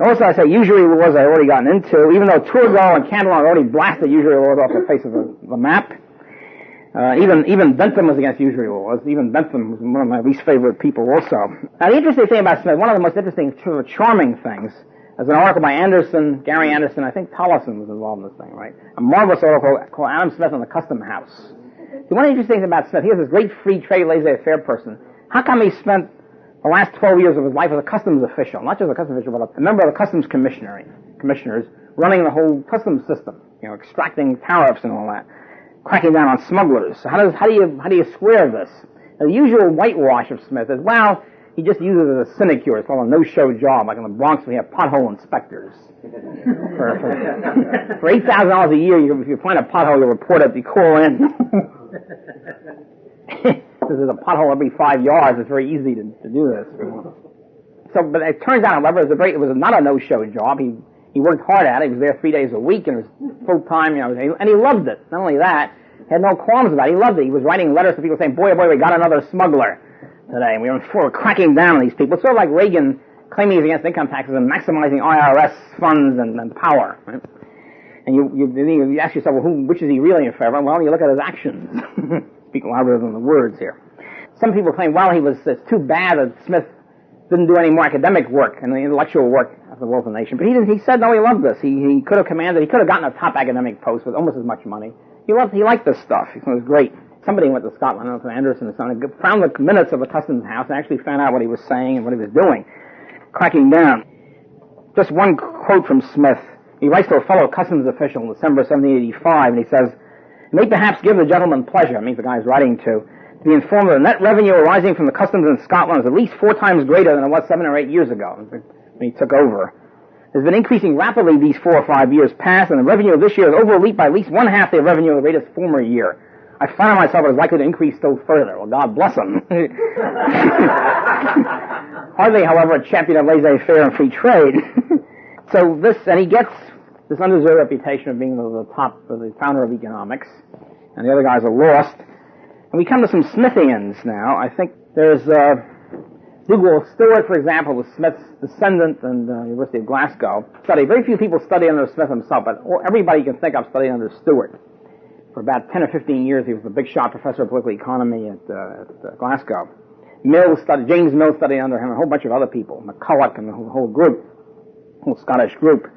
Also, I say usury laws I already gotten into, even though Turgot and Cantillon already blasted usury laws off the face of the map. Even Bentham was against usury laws. Even Bentham was one of my least favorite people also. Now, the interesting thing about Smith, one of the most interesting, sort of charming things, is an article by Gary Anderson, I think Tollison was involved in this thing, right? A marvelous article called Adam Smith and the Custom House. See, one of the interesting things about Smith, he was this great free trade, laissez-faire person. How come he spent the last 12 years of his life as a customs official, not just a customs official, but a member of the customs commissioners, running the whole customs system, extracting tariffs and all that, cracking down on smugglers. So how do you square this? Now, the usual whitewash of Smith is, well, he just uses it as a sinecure. It's called a no-show job. Like in the Bronx, we have pothole inspectors. For $8,000 a year, if you find a pothole, you report it, you call in. Because there's a pothole every 5 yards. It's very easy to do this. So, but it turns out, however, it was not a no-show job. He worked hard at it. He was there 3 days a week, and it was full-time, and he loved it. Not only that, he had no qualms about it. He loved it. He was writing letters to people saying, boy, oh boy, we got another smuggler today, and we were cracking down on these people. It's sort of like Reagan claiming he's against income taxes and maximizing IRS funds and power, right? And you ask yourself, well, which is he really in favor of? Well, you look at his actions. Speak louder than the words here. Some people claim, well, it's too bad that Smith didn't do any more academic work and the intellectual work of the wealth of the nation. But he said, no, he loved this. He could have gotten a top academic post with almost as much money. He liked this stuff. It was great. Somebody went to Scotland, I don't know if Anderson or something, found the minutes of the customs house and actually found out what he was saying and what he was doing, cracking down. Just one quote from Smith. He writes to a fellow customs official in December 1785, and he says, "It may perhaps give the gentleman pleasure," I mean the guy he's writing to be informed that the net revenue arising from the customs in Scotland is at least 4 times greater than it was 7 or 8 years ago, when he took over. It has been increasing rapidly these 4 or 5 years past, and the revenue of this year is overleaped by at least 1/2 the revenue of the latest former year. I find myself as likely to increase still further. Well, God bless him. Hardly, however, a champion of laissez-faire and free trade. And he gets this undeserved reputation of being the founder of economics, and the other guys are lost. And we come to some Smithians now. I think there's Dougal Stewart, for example, was Smith's descendant and University of Glasgow. Very few people study under Smith himself, but everybody you can think of studied under Stewart. For about 10 or 15 years, he was the big shot professor of political economy at Glasgow. James Mill studied under him, and a whole bunch of other people, McCulloch and the whole Scottish group.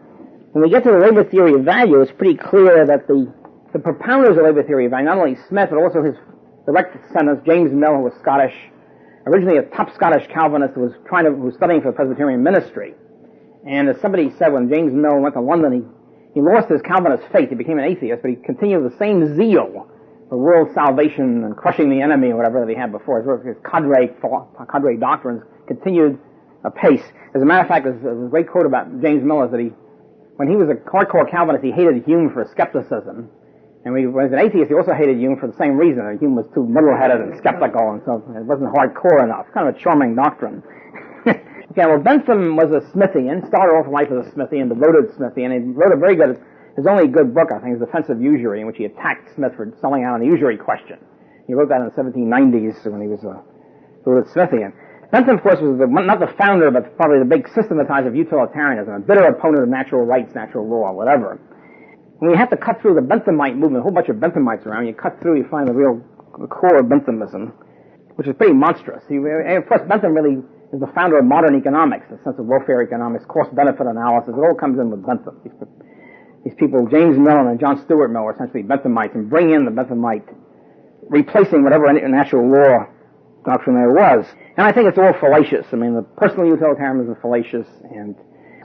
When we get to the labor theory of value, it's pretty clear that the propounders of labor theory of value, not only Smith, but also his direct descendants, James Mill, who was Scottish, originally a top Scottish Calvinist who was studying for the Presbyterian ministry. And as somebody said, when James Mill went to London, he lost his Calvinist faith. He became an atheist, but he continued the same zeal for world salvation and crushing the enemy or whatever that he had before. His cadre doctrines continued apace. As a matter of fact, there's a great quote about James Mill is that when he was a hardcore Calvinist, he hated Hume for his skepticism. And when he was an atheist, he also hated Hume for the same reason. Hume was too muddle-headed and skeptical, and so it wasn't hardcore enough. Kind of a charming doctrine. Okay, well, Bentham was a Smithian, started off life as a Smithian, devoted Smithian, and he wrote his only good book, I think, is Defense of Usury, in which he attacked Smith for selling out on the usury question. He wrote that in the 1790s when he was a devoted Smithian. Bentham, of course, was not the founder, but probably the big systematizer of utilitarianism, a bitter opponent of natural rights, natural law, whatever. When you have to cut through the Benthamite movement, a whole bunch of Benthamites around, you cut through, you find the core of Benthamism, which is pretty monstrous. And of course, Bentham really is the founder of modern economics, the sense of welfare economics, cost-benefit analysis. It all comes in with Bentham. These people, James Mill and John Stuart Mill, are essentially Benthamites, and bring in the Benthamite, replacing whatever natural law doctrine there was. And I think it's all fallacious. I mean, the personal utilitarianism is fallacious, and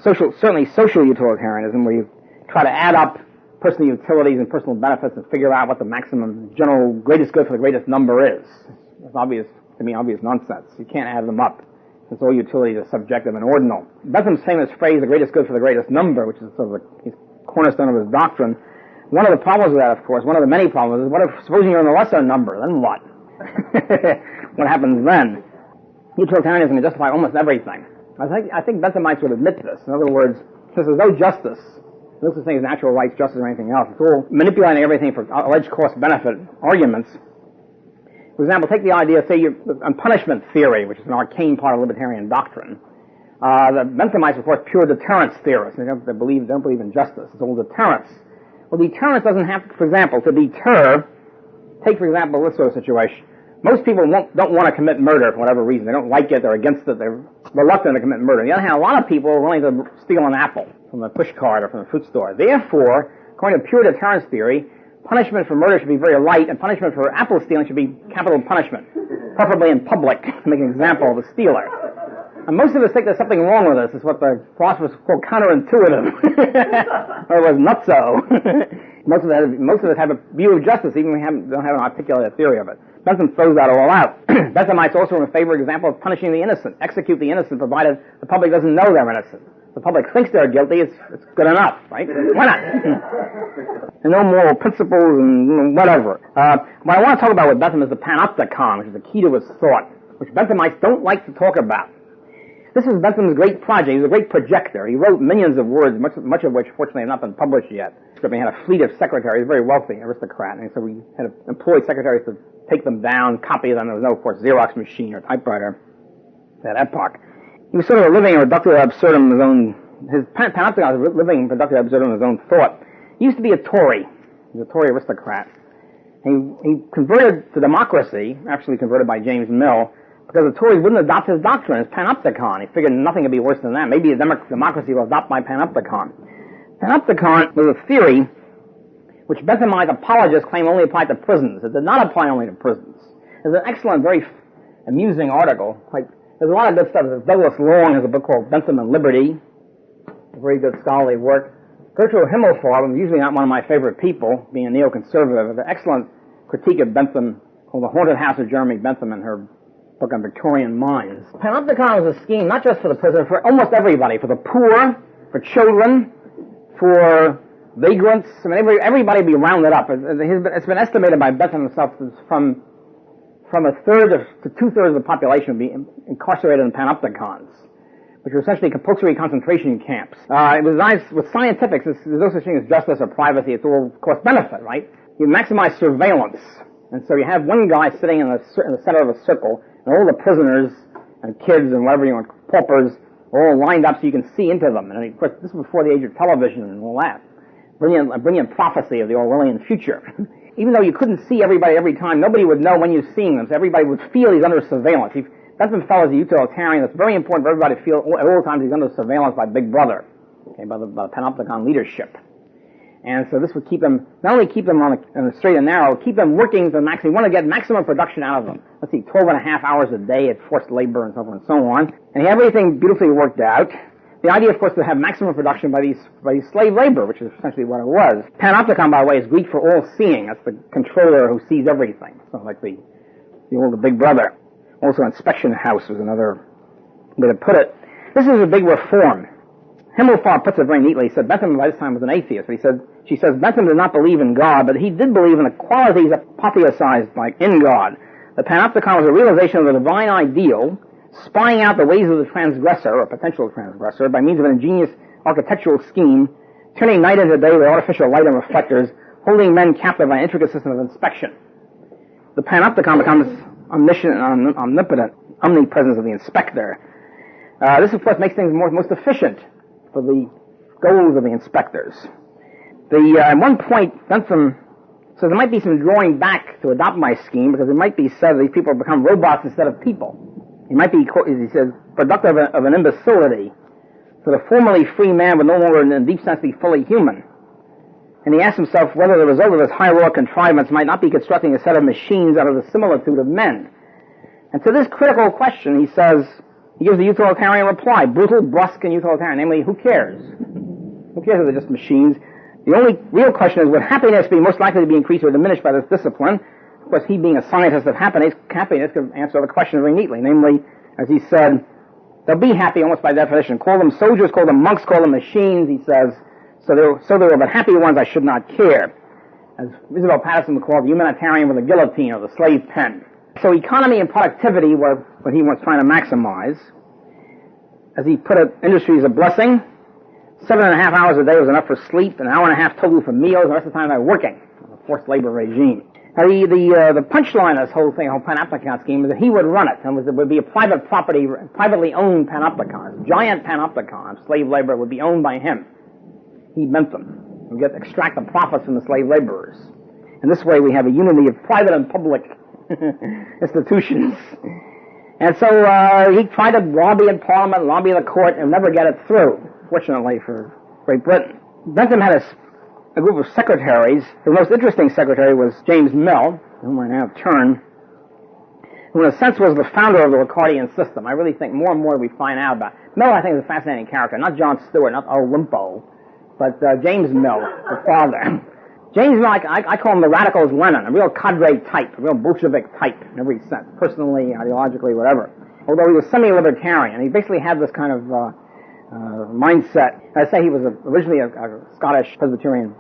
certainly social utilitarianism, where you try to add up personal utilities and personal benefits and figure out what the maximum general greatest good for the greatest number is. It's obvious nonsense. You can't add them up, since all utilities are subjective and ordinal. Bentham's famous phrase, the greatest good for the greatest number, which is sort of the cornerstone of his doctrine. One of the problems with that, of course, one of the many problems, is supposing you're in the lesser number, then what? What happens then? Utilitarianism can justify almost everything. I think Benthamites would admit this. In other words, since there's no justice, no such thing as natural rights, justice, or anything else, it's all manipulating everything for alleged cost-benefit arguments. For example, take the idea, say, on punishment theory, which is an arcane part of libertarian doctrine. The Benthamites, of course, pure deterrence theorists. They don't believe in justice. It's all deterrence. Well, deterrence doesn't have to, for example, to deter. Take, for example, this sort of situation. Most people don't want to commit murder for whatever reason. They don't like it. They're against it. They're reluctant to commit murder. On the other hand, a lot of people are willing to steal an apple from a push cart or from a fruit store. Therefore, according to pure deterrence theory, punishment for murder should be very light, and punishment for apple stealing should be capital punishment, preferably in public, to make an example of the stealer. And most of us think there's something wrong with this. It's what the philosophers call counterintuitive. Or it was nutso. Most of us have a view of justice, even if we don't have an articulated theory of it. Bentham throws that all out. Benthamites also are in favor, for example, of punishing the innocent. Execute the innocent, provided the public doesn't know they're innocent. If the public thinks they're guilty, it's good enough, right? Why not? And no moral principles and whatever. What I want to talk about with Bentham is the panopticon, which is the key to his thought, which Benthamites don't like to talk about. This is Bentham's great project. He was a great projector. He wrote millions of words, much of which, fortunately, have not been published yet. He had a fleet of secretaries, very wealthy, aristocrat, and so we had to employ secretaries to take them down, copy them. There was no, of course, Xerox machine or typewriter at that epoch. He was sort of living a reductio absurdum of his own, his panopticon was living reductio absurdum of his own thought. He used to be a Tory. He was a Tory aristocrat. He converted to democracy, actually converted by James Mill, because the Tories wouldn't adopt his doctrine, his panopticon. He figured nothing could be worse than that. Maybe democracy will adopt my panopticon. Panopticon was a theory which Benthamite apologists claim only applied to prisons. It did not apply only to prisons. There's an excellent, very amusing article. There's a lot of good stuff. Douglas Long has a book called Bentham and Liberty, a very good scholarly work. Gertrude Himmelfarb, usually not one of my favorite people, being a neoconservative, has an excellent critique of Bentham called The Haunted House of Jeremy Bentham in her book on Victorian minds. Panopticon was a scheme not just for the prisoner, for almost everybody, for the poor, for children, for vagrants. I mean, everybody would be rounded up. It's been estimated by Bentham himself that from a third to two-thirds of the population would be incarcerated in panopticons, which were essentially compulsory concentration camps. It was nice with scientifics. There's no such thing as justice or privacy. It's all, of course, benefit, right? You maximize surveillance. And so you have one guy sitting in the center of a circle, and all the prisoners and kids and whatever you want, paupers, are all lined up so you can see into them. And of course, this was before the age of television and all that. Brilliant prophecy of the Orwellian future. Even though you couldn't see everybody every time, nobody would know when you're seeing them, so everybody would feel he's under surveillance. Bentham felt as a utilitarian. It's very important for everybody to feel at all times he's under surveillance by Big Brother, okay, by the panopticon leadership. And so this would keep them, not only keep them on the straight and narrow, keep them working to the maximum. We want to get maximum production out of them. Let's see, 12 and a half hours a day at forced labor and so forth and so on. And he had everything beautifully worked out. The idea, of course, to have maximum production by these slave labor, which is essentially what it was. Panopticon, by the way, is Greek for all seeing. That's the controller who sees everything. So like the old Big Brother. Also, inspection house was another way to put it. This is a big reform. Himmelfarb puts it very neatly. He said Bentham by this time was an atheist. She says Bentham did not believe in God, but he did believe in the qualities apotheosized in God. The panopticon was a realization of the divine ideal, spying out the ways of the transgressor, or potential transgressor, by means of an ingenious architectural scheme, turning night into day with artificial light and reflectors, holding men captive by an intricate system of inspection. The panopticon becomes omniscient and omnipotent, omnipresence of the inspector. This, of course, makes things most efficient for the goals of the inspectors. At one point, Bentham says there might be some drawing back to adopt my scheme, because it might be said that these people become robots instead of people. He might be, he says, productive of an imbecility. So the formerly free man would no longer, in a deep sense, be fully human. And he asks himself whether the result of his high-law contrivance might not be constructing a set of machines out of the similitude of men. And to this critical question, he gives a utilitarian reply, brutal, brusque, and utilitarian. Namely, who cares? Who cares if they're just machines? The only real question is, would happiness be most likely to be increased or diminished by this discipline? Of course, he being a scientist of happiness could answer the question very neatly. Namely, as he said, they'll be happy almost by definition. Call them soldiers, call them monks, call them machines, he says. So they were but happy ones, I should not care. As Isabel Patterson would call it, the humanitarian with the guillotine or the slave pen. So economy and productivity were what he was trying to maximize. As he put it, industry is a blessing. 7.5 hours a day was enough for sleep, an hour and a half total for meals, the rest of the time they were working. A forced labor regime. The punchline of this whole thing, whole panopticon scheme, is that he would run it, and it would be a private property, privately owned panopticon. Giant panopticon, slave labor, would be owned by him. He'd mint them and extract the profits from the slave laborers. And this way we have a unity of private and public institutions. And so he tried to lobby in Parliament, lobby the court, and never get it through, fortunately for Great Britain. Bentham had a group of secretaries. The most interesting secretary was James Mill, whom I now turn, who in a sense was the founder of the Ricardian system. I really think more and more we find out about Mill. I think is a fascinating character. Not John Stewart, not Olimpo, but James Mill, the father. James Mill, I call him the radical's Lenin, a real cadre type, a real Bolshevik type in every sense, personally, ideologically, whatever. Although he was semi-libertarian, he basically had this kind of mindset. I say he was originally a Scottish Presbyterian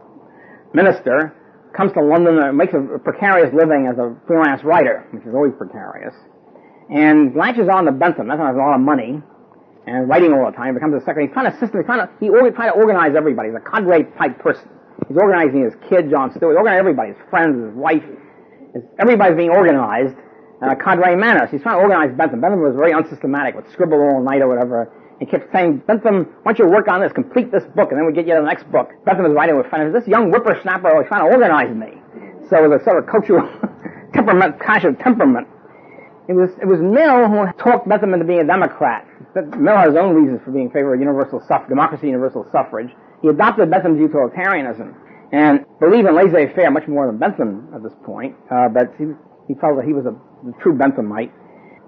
minister, comes to London and makes a precarious living as a freelance writer, which is always precarious, and latches on to Bentham. Bentham has a lot of money, and writing all the time, becomes a secretary. He's trying to organize everybody. He's a cadre type person. He's organizing his kid, John Stewart. He's organizing everybody, his friends, his wife. Everybody's being organized in a cadre manner. So he's trying to organize Bentham. Bentham was very unsystematic, would scribble all night or whatever. He kept saying, Bentham, why don't you work on this, complete this book, and then we'll get you to the next book. Bentham was writing with friends. This young whippersnapper was trying to organize me. So it was a sort of cultural clash of temperament. It was Mill who talked Bentham into being a Democrat. Mill had his own reasons for being in favor of democracy, universal suffrage. He adopted Bentham's utilitarianism and believed in laissez-faire much more than Bentham at this point, but he felt that he was the true Benthamite.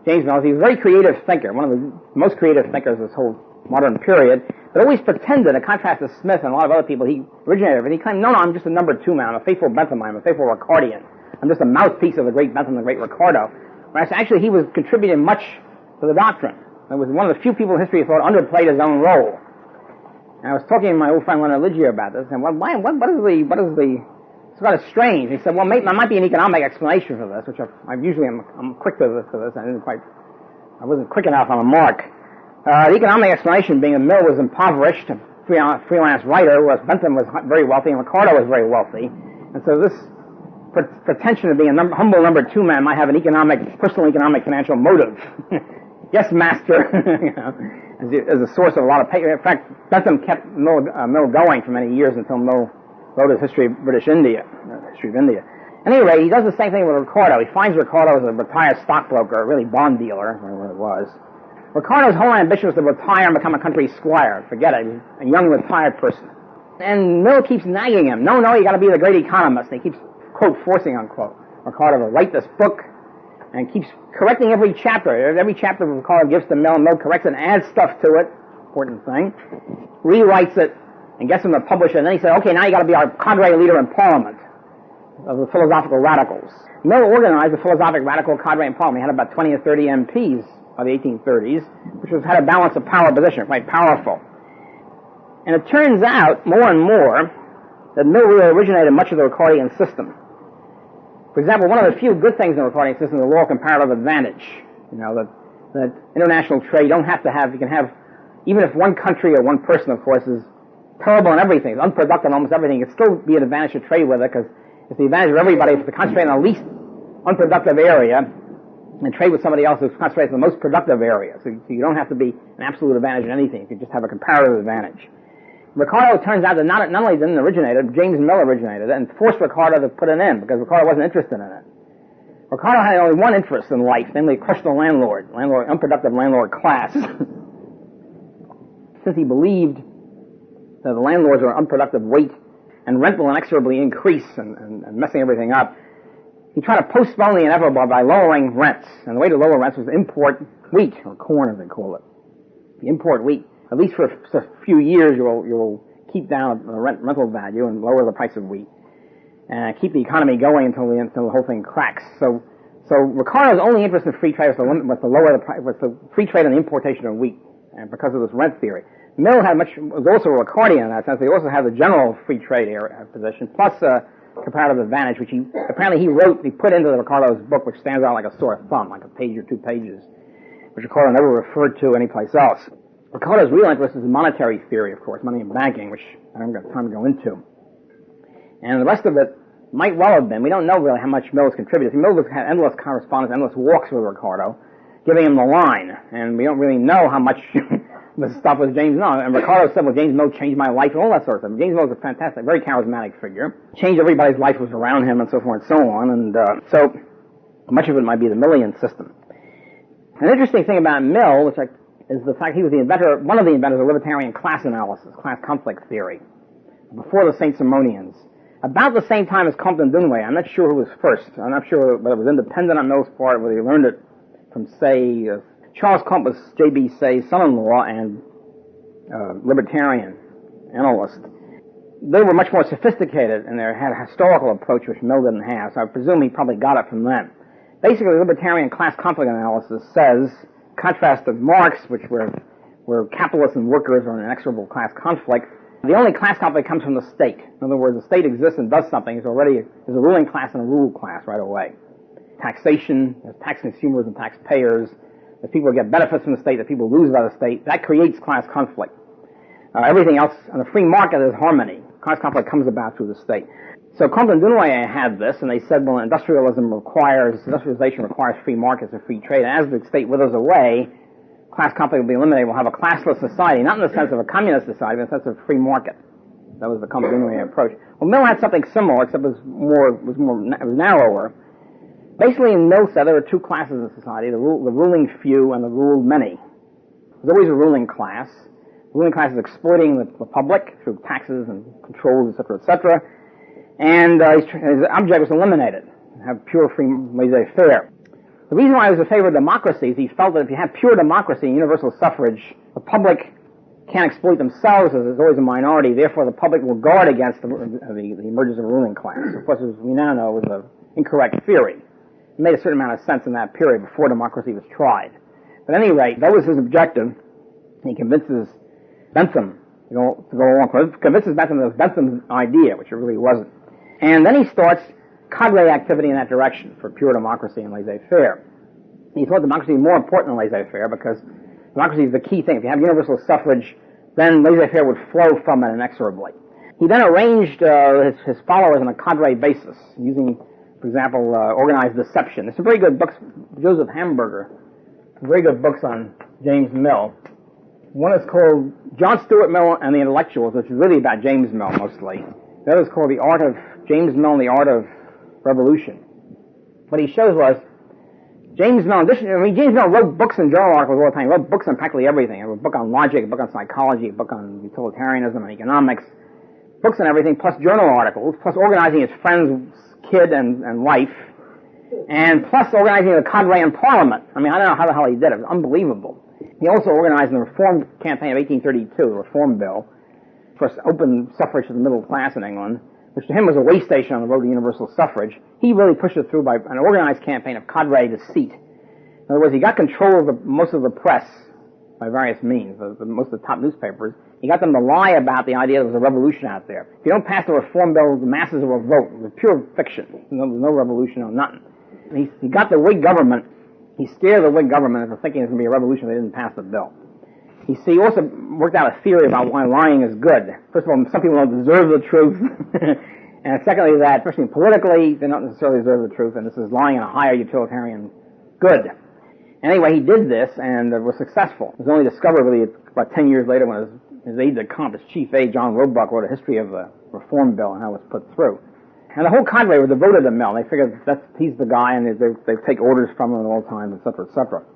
James Mill, he was a very creative thinker, one of the most creative thinkers of this whole modern period, but always pretended, in contrast to Smith and a lot of other people, he originated everything. He claimed, no, I'm just a number two man, I'm a faithful Benthamite, I'm a faithful Ricardian. I'm just a mouthpiece of the great Bentham, the great Ricardo. Whereas actually he was contributing much to the doctrine. He was one of the few people in history who thought underplayed his own role. And I was talking to my old friend Leonard Liggio about this, and what is the it's kind of strange. He said, well, there might be an economic explanation for this, which I'm quick to this. I wasn't quick enough on the mark. The economic explanation being that Mill was impoverished, a freelance writer, whereas Bentham was very wealthy and Ricardo was very wealthy. And so this pretension of being a humble number two man might have an personal economic financial motive. Yes, master, as a source of a lot of pay. In fact, Bentham kept Mill going for many years until Mill wrote his history of India. Anyway, he does the same thing with Ricardo. He finds Ricardo as a retired stockbroker, a really bond dealer, whatever it was. Ricardo's whole ambition was to retire and become a country squire. Forget it, a young retired person. And Mill keeps nagging him. No, you gotta be the great economist. And he keeps, quote, forcing, unquote, Ricardo to write this book, and keeps correcting every chapter. Every chapter Ricardo gives to Mill, Mill corrects it and adds stuff to it, important thing, rewrites it, and gets him to publish it. And then he said, okay, now you got to be our cadre leader in Parliament of the philosophical radicals. Mill organized the philosophical radical cadre in Parliament. He had about 20 or 30 MPs by the 1830s, which had a balance of power position, quite powerful. And it turns out, more and more, that Mill really originated much of the Ricardian system. For example, one of the few good things in the Ricardian system is the law of comparative advantage. That international trade, you can have, even if one country or one person, of course, is terrible in everything, unproductive in almost everything, it can still be an advantage to trade with it, because it's the advantage of everybody to concentrate on the least unproductive area and trade with somebody else who concentrates on the most productive area. So you don't have to be an absolute advantage in anything. You can just have a comparative advantage. Ricardo, it turns out that not only didn't originate it, James Mill originated it and forced Ricardo to put it in, because Ricardo wasn't interested in it. Ricardo had only one interest in life, namely crush the unproductive landlord class. Since he believed that the landlords were unproductive weight and rent will inexorably increase and messing everything up, he tried to postpone the inevitable by lowering rents. And the way to lower rents was to import wheat, or corn as they call it. If you import wheat, at least for a few years you will keep down the rental value and lower the price of wheat. And keep the economy going until the whole thing cracks. So Ricardo's only interest in free trade was to lower the price, was the free trade and the importation of wheat, and because of this rent theory. Mill was also a Ricardian in that sense. He also had the general free trade position, plus comparative advantage, which he put into Ricardo's book, which stands out like a sore thumb, like a page or 2 pages, which Ricardo never referred to anyplace else. Ricardo's real interest is in monetary theory, of course, money and banking, which I haven't got time to go into. And the rest of it might well have been. We don't know really how much Mill has contributed. Mill had endless correspondence, endless walks with Ricardo, giving him the line, and we don't really know how much the stuff was James Mill. And Ricardo said, well, James Mill changed my life and all that sort of stuff. James Mill was a fantastic, very charismatic figure. Changed everybody's life was around him and so forth and so on. And so much of it might be the Millian system. An interesting thing about Mill, which is the fact he was the inventor, one of the inventors of libertarian class analysis, class conflict theory, before the Saint-Simonians. About the same time as Comte and Dunway. I'm not sure who was first. I'm not sure whether it was independent on Mill's part, whether he learned it from, say, Charles Comte was J.B. Say's son-in-law and libertarian analyst. They were much more sophisticated and they had a historical approach which Mill didn't have, so I presume he probably got it from them. Basically, libertarian class conflict analysis says, in contrast to Marx, which where capitalists and workers are in an inexorable class conflict, the only class conflict comes from the state. In other words, the state exists and does something. There's a ruling class and a ruled class right away. Taxation, there's tax consumers and taxpayers. The people get benefits from the state, the people lose by the state. That creates class conflict. Everything else, on the free market, is harmony. Class conflict comes about through the state. So Comte and Dunway had this, and they said, well, industrialization requires free markets and free trade. And as the state withers away, class conflict will be eliminated. We'll have a classless society, not in the sense of a communist society, but in the sense of free market. That was the Comte and Dunway approach. Well, Mill had something similar, except it was narrower. Basically, Mill said there were two classes in society, the ruling few and the ruled many. There's always a ruling class. The ruling class is exploiting the public through taxes and controls, etc., and his object was to eliminate it, have pure free laissez-faire. The reason why he was in favor of democracy is he felt that if you have pure democracy and universal suffrage, the public can't exploit themselves as there's always a minority, therefore the public will guard against the emergence of a ruling class. Of course, as we now know, it was an incorrect theory. It made a certain amount of sense in that period before democracy was tried. But at any rate, that was his objective. He convinces Bentham to go along. Convinces Bentham that it was Bentham's idea, which it really wasn't. And then he starts cadre activity in that direction for pure democracy and laissez-faire. He thought democracy was more important than laissez-faire because democracy is the key thing. If you have universal suffrage, then laissez-faire would flow from it inexorably. He then arranged his followers on a cadre basis, using, for example, organized deception. There's some very good books, Joseph Hamburger, very good books on James Mill. One is called John Stuart Mill and the Intellectuals, which is really about James Mill mostly. The other is called The Art of James Mill and the Art of Revolution. What he shows was James Mill, James Mill wrote books and journal articles all the time. He wrote books on practically everything. He wrote a book on logic, a book on psychology, a book on utilitarianism and economics, books on everything, plus journal articles, plus organizing his friend's kid and wife, and plus organizing the cadre in Parliament. I mean, I don't know how the hell he did it. It was unbelievable. He also organized the Reform campaign of 1832, the Reform Bill, for open suffrage to the middle class in England, which to him was a way station on the road to universal suffrage. He really pushed it through by an organized campaign of cadre deceit. In other words, he got control of most of the press by various means, most of the top newspapers. He got them to lie about the idea there was a revolution out there. If you don't pass the Reform Bill, the masses will vote. It was pure fiction. There was no revolution or nothing. He got the Whig government. He scared the Whig government into thinking there was going to be a revolution if they didn't pass the bill. He also worked out a theory about why lying is good. First of all, some people don't deserve the truth. And secondly, that, especially politically, they don't necessarily deserve the truth, and this is lying in a higher utilitarian good. Anyway, he did this and was successful. It was only discovered really about 10 years later when his aide-de-camp, his chief aide, John Rothbard, wrote a history of the Reform Bill and how it was put through. And the whole cadre were devoted to Mill. They figured he's the guy, and they take orders from him at all times, etc., etc.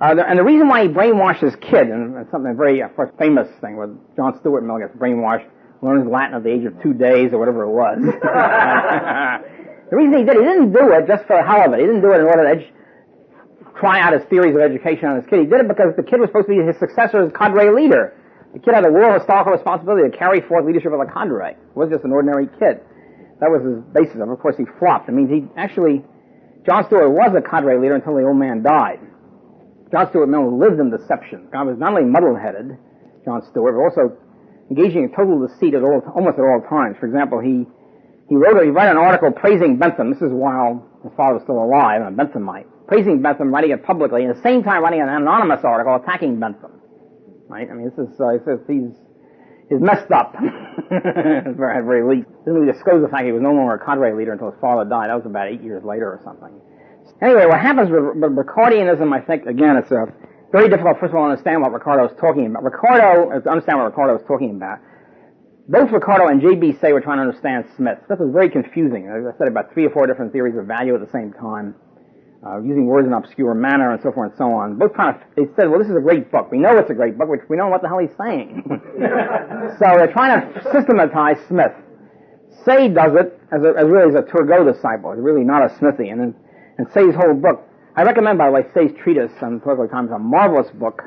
And the reason why he brainwashed his kid, and something very, of course, famous thing, where John Stuart Mill gets brainwashed, learns Latin at the age of 2 days, or whatever it was. The reason he didn't do it just for the hell of it. He didn't do it in order to try out his theories of education on his kid. He did it because the kid was supposed to be his successor as cadre leader. The kid had a world historical responsibility to carry forth leadership of the cadre. He wasn't just an ordinary kid. That was his basis of it. Of course, he flopped. I mean, John Stuart was a cadre leader until the old man died. John Stuart Mill lived in deception. God was not only muddle-headed, John Stuart, but also engaging in total deceit almost at all times. For example, he wrote an article praising Bentham. This is while his father was still alive, and a Benthamite. Praising Bentham, writing it publicly, and at the same time writing an anonymous article attacking Bentham. Right? I mean, this is, is messed up. At the very least. Doesn't really disclose the fact he was no longer a cadre leader until his father died. That was about 8 years later or something. Anyway, what happens with Ricardianism, I think, again, it's very difficult, first of all, to understand what Ricardo is talking about. To understand what Ricardo is talking about. Both Ricardo and J.B. Say were trying to understand Smith. Smith was very confusing. As I said, about 3 or 4 different theories of value at the same time, using words in an obscure manner and so forth and so on. Both they said, well, this is a great book. We know it's a great book, which we don't know what the hell he's saying. So they're trying to systematize Smith. Say does it as really as a Turgot disciple. He's really not a Smithian. And Say's whole book, I recommend, by the way, Say's treatise on political economy. It's a marvelous book.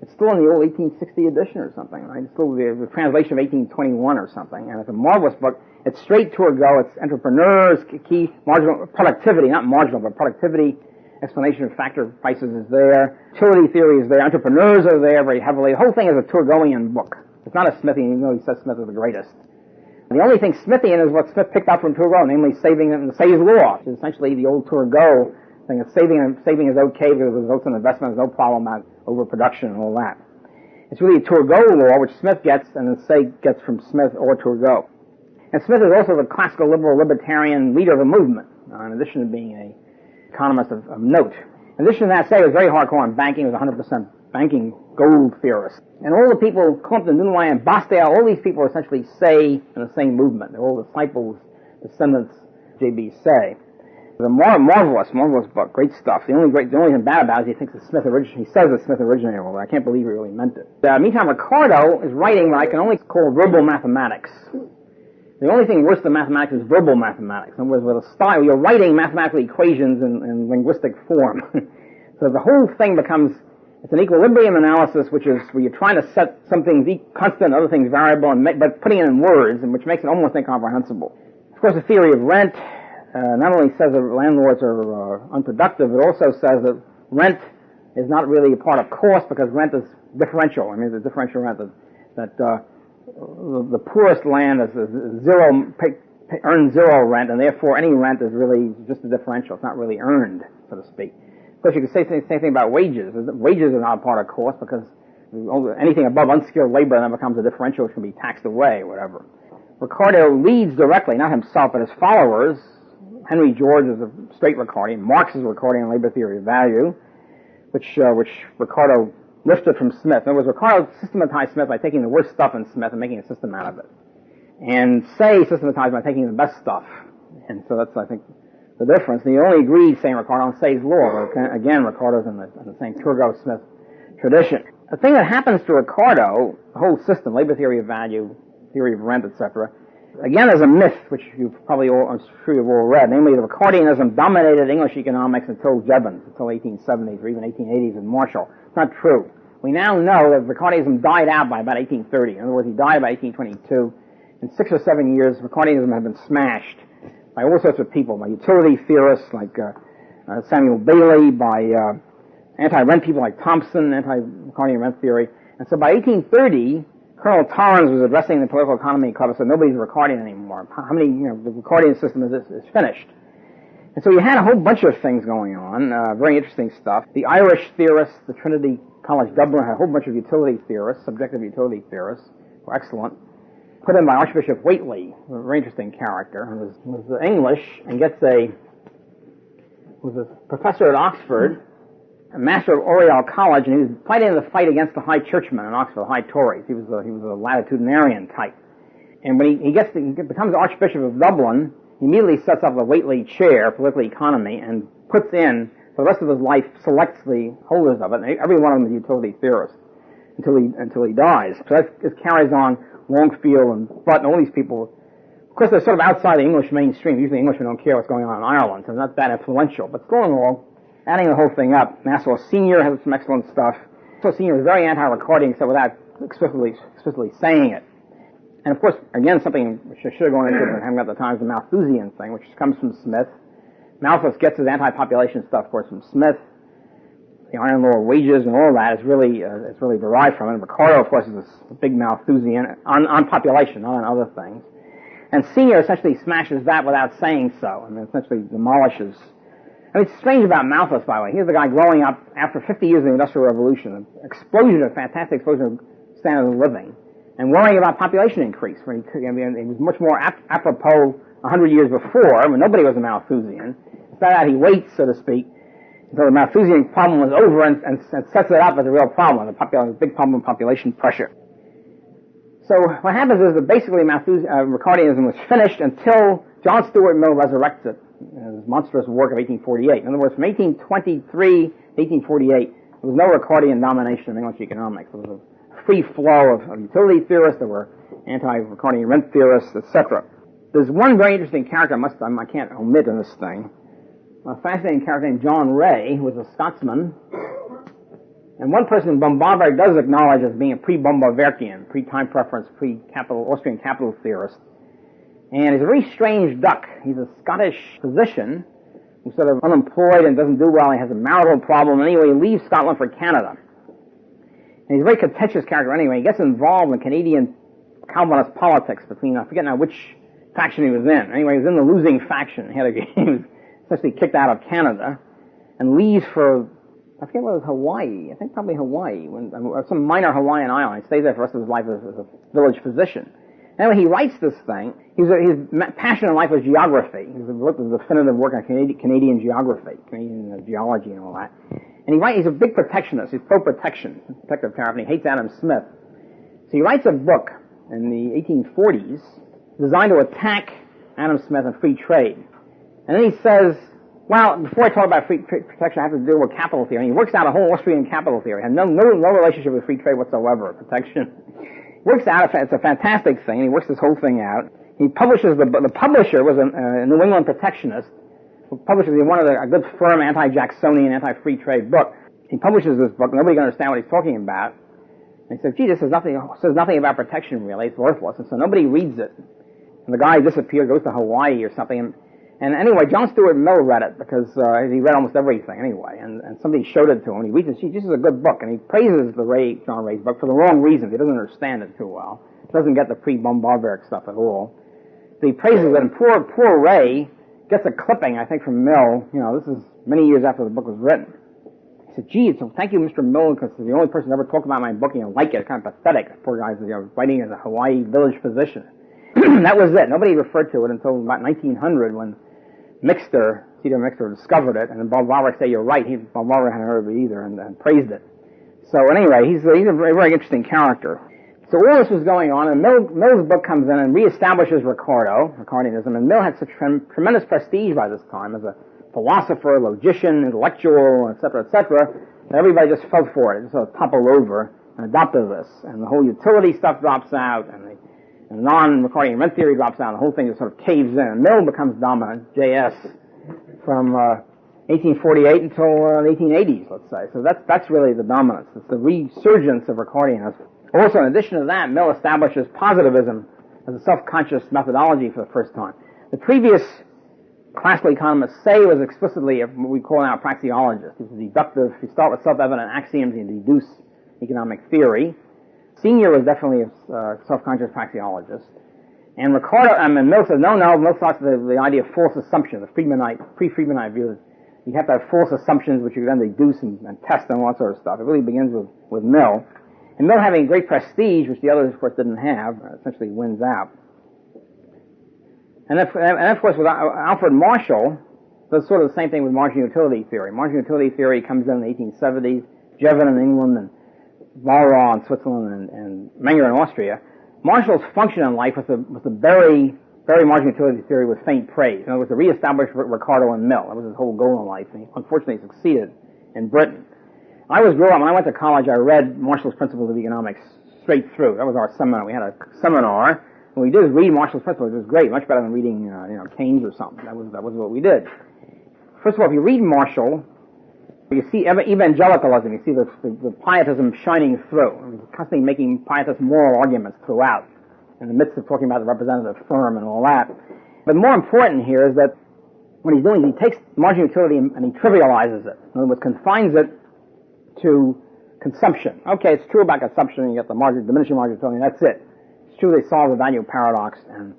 It's still in the old 1860 edition or something, right? It's still the translation of 1821 or something, and it's a marvelous book. It's straight Turgot. It's entrepreneurs, key, marginal, productivity, not marginal, but productivity, explanation of factor prices is there, utility theory is there, entrepreneurs are there very heavily. The whole thing is a Turgotian book. It's not a Smithian, even though he says Smith is the greatest. The only thing Smithian is what Smith picked up from Turgot, namely saving and Say's law, which is essentially the old Turgot thing of saving is okay because it results in investment, there's no problem about overproduction and all that. It's really a Turgot law, which Smith gets, and then Say gets from Smith or Turgot. And Smith is also the classical liberal libertarian leader of a movement, in addition to being an economist of note. In addition to that, Say was very hardcore on banking, was 100% banking gold theorist. And all the people, Compton, Dunoyer, and Bastel, all these people are essentially Say in the same movement. They're all disciples, descendants of J.B. Say. It's a marvelous book, great stuff. The only thing bad about it is he thinks that he says that Smith originated all that. I can't believe he really meant it. Meantime, Ricardo is writing what I can only call verbal mathematics. The only thing worse than mathematics is verbal mathematics. In other words, with a style, you're writing mathematical equations in linguistic form. So the whole thing becomes, it's an equilibrium analysis, which is where you're trying to set some things constant, other things variable, but putting it in words, and which makes it almost incomprehensible. Of course, the theory of rent not only says that landlords are unproductive, it also says that rent is not really a part of cost because rent is differential. I mean, it's a differential rent that the poorest land is zero, earns zero rent, and therefore any rent is really just a differential. It's not really earned, so to speak. Of course, you could say the same thing about wages. Wages are not a part of cost because anything above unskilled labor then becomes a differential which can be taxed away, whatever. Ricardo leads directly, not himself, but his followers. Henry George is a straight Ricardian. Marx is a Ricardian labor theory of value, which Ricardo lifted from Smith. In other words, Ricardo systematized Smith by taking the worst stuff in Smith and making a system out of it. And Say systematized by taking the best stuff. And so that's, I think, the difference. And he only agreed, saying Ricardo, on Say's law. But again, Ricardo's in the same Turgot-Smith tradition. The thing that happens to Ricardo, the whole system, labor theory of value, theory of rent, etc., again, there's a myth, which you've probably I'm sure you've all read, namely that Ricardianism dominated English economics until Jevons, until 1870s or even 1880s in Marshall. It's not true. We now know that Ricardianism died out by about 1830. In other words, he died by 1822. In 6 or 7 years, Ricardianism had been smashed by all sorts of people, by utility theorists like Samuel Bailey, by anti-rent people like Thompson, anti-Ricardian rent theory. And so by 1830, Colonel Torrens was addressing the political economy club and said, nobody's a Ricardian anymore. The Ricardian system is finished. And so you had a whole bunch of things going on, very interesting stuff. The Irish theorists, the Trinity College Dublin had a whole bunch of utility theorists, subjective utility theorists, were excellent. Put in by Archbishop Whately, a very interesting character, was English and was a professor at Oxford, a master of Oriel College, and he was fighting the fight against the High Churchmen in Oxford, the High Tories. He was a latitudinarian type. And when he becomes Archbishop of Dublin, he immediately sets up the Whately chair, political economy, and puts in, for the rest of his life, selects the holders of it, and every one of them is a utility theorist, until he dies. So that carries on Longfield and Butt and all these people. Of course, they're sort of outside the English mainstream. Usually Englishmen don't care what's going on in Ireland, so they're not that influential. But still in all, adding the whole thing up, Nassau Senior has some excellent stuff. Nassau Senior is very anti-Ricardian, except without explicitly saying it. And of course, again, something which I should have gone into, but I haven't got the time, is the Malthusian thing, which comes from Smith. Malthus gets his anti-population stuff, of course, from Smith. The iron law of wages and all that is really derived from it. And Ricardo, of course, is a big Malthusian on population, not on other things. And Senior essentially smashes that without saying so. I mean, essentially demolishes. I mean, it's strange about Malthus, by the way. Here's the guy growing up after 50 years of the Industrial Revolution, fantastic explosion of standard of living. and worrying about population increase. When it was much more apropos 100 years before, when nobody was a Malthusian. Instead of that, he waits, so to speak, until the Malthusian problem was over and sets it up as a real problem, a big problem of population pressure. So what happens is that basically Ricardianism was finished until John Stuart Mill resurrects it in his monstrous work of 1848. In other words, from 1823 to 1848, there was no Ricardian domination of English economics. There was a free flow of utility theorists, there were anti-Ricardian rent theorists, etc. There's one very interesting character I can't omit in this thing. A fascinating character named John Ray, who was a Scotsman. And one person bohm-bawerk does acknowledge as being a pre-bohm-bawerkian, pre-time preference, Austrian capital theorist. And he's a very strange duck. He's a Scottish physician who's sort of unemployed and doesn't do well. He has a marital problem. Anyway, he leaves Scotland for Canada. And he's a very contentious character anyway. He gets involved in Canadian Calvinist politics between, I forget now which faction he was in. Anyway, he was in the losing faction. He was essentially kicked out of Canada and leaves for, I forget what it was, Hawaii. I think probably Hawaii, some minor Hawaiian island. He stays there for the rest of his life as a village physician. Anyway, he writes this thing. His passion in life was geography. He wrote the definitive work on Canadian geography, Canadian geology and all that. And he's a big protectionist. He's pro-protection, protective tariff, and he hates Adam Smith. So he writes a book in the 1840s designed to attack Adam Smith and free trade. And then he says, well, before I talk about free protection, I have to deal with capital theory. And he works out a whole Austrian capital theory. It had no relationship with free trade whatsoever, protection. Works out, it's a fantastic thing, and he works this whole thing out. He publishes, the publisher was a New England protectionist, who publishes, he wanted a good firm anti-Jacksonian, anti-free trade book. He publishes this book, nobody can understand what he's talking about. And he says, gee, this says nothing about protection really, it's worthless, and so nobody reads it. And the guy disappears, goes to Hawaii or something, and anyway, John Stuart Mill read it, because he read almost everything anyway, and somebody showed it to him, and he reads it, gee, this is a good book, and he praises John Ray's book for the wrong reasons. He doesn't understand it too well. He doesn't get the pre-bohm-bawerk stuff at all. So he praises it, and poor Ray gets a clipping, I think, from Mill. This is many years after the book was written. He said, gee, so thank you, Mr. Mill, because you're the only person who ever talked about my book, and you like it. It's kind of pathetic. The poor guy's writing as a Hawaii village physician. That was it. Nobody referred to it until about 1900 when Cedar Mixter discovered it, and then bohm-bawerk said, you're right. Bohm-bawerk hadn't heard of it either, and praised it. So anyway, he's a very, very interesting character. So all this was going on, and Mill's book comes in and reestablishes Ricardianism, and Mill had such tremendous prestige by this time as a philosopher, logician, intellectual, etc., that everybody just fell for it. It just sort of toppled over and adopted this, and the whole utility stuff drops out, and the non-Ricardian rent theory drops out, and the whole thing just sort of caves in, and Mill becomes dominant, JS, from 1848 until the 1880s, let's say. So that's really the dominance. It's the resurgence of Ricardianism. Also, in addition to that, Mill establishes positivism as a self-conscious methodology for the first time. The previous classical economists say was explicitly what we call now a praxeologist. It's deductive. You start with self-evident axioms and deduce economic theory. Senior was definitely a self-conscious praxeologist. And Mill says, no, Mill starts with the idea of false assumptions, the pre-Friedmanite view that you have to have false assumptions which you then deduce and test and all that sort of stuff. It really begins with Mill. And Mill having great prestige, which the others, of course, didn't have, essentially wins out. And of course, with Alfred Marshall, does sort of the same thing with marginal utility theory. Marginal utility theory comes in the 1870s, Jevon in England, and Walras in Switzerland, and Menger in Austria. Marshall's function in life was to bury marginal utility theory with faint praise. In other words, to reestablish Ricardo and Mill. That was his whole goal in life, and he unfortunately succeeded in Britain. When I went to college, I read Marshall's Principles of Economics straight through. That was our seminar. We had a seminar, and we did read Marshall's Principles. It was great, much better than reading, Keynes or something. That was what we did. First of all, if you read Marshall, you see evangelicalism. You see the pietism shining through. He's constantly making pietist moral arguments throughout, in the midst of talking about the representative firm and all that. But more important here is that what he's doing is he takes marginal utility and he trivializes it. In other words, confines it to consumption. Okay, it's true about consumption. You get the diminishing marginal utility, and that's it. It's true they solve the value paradox. And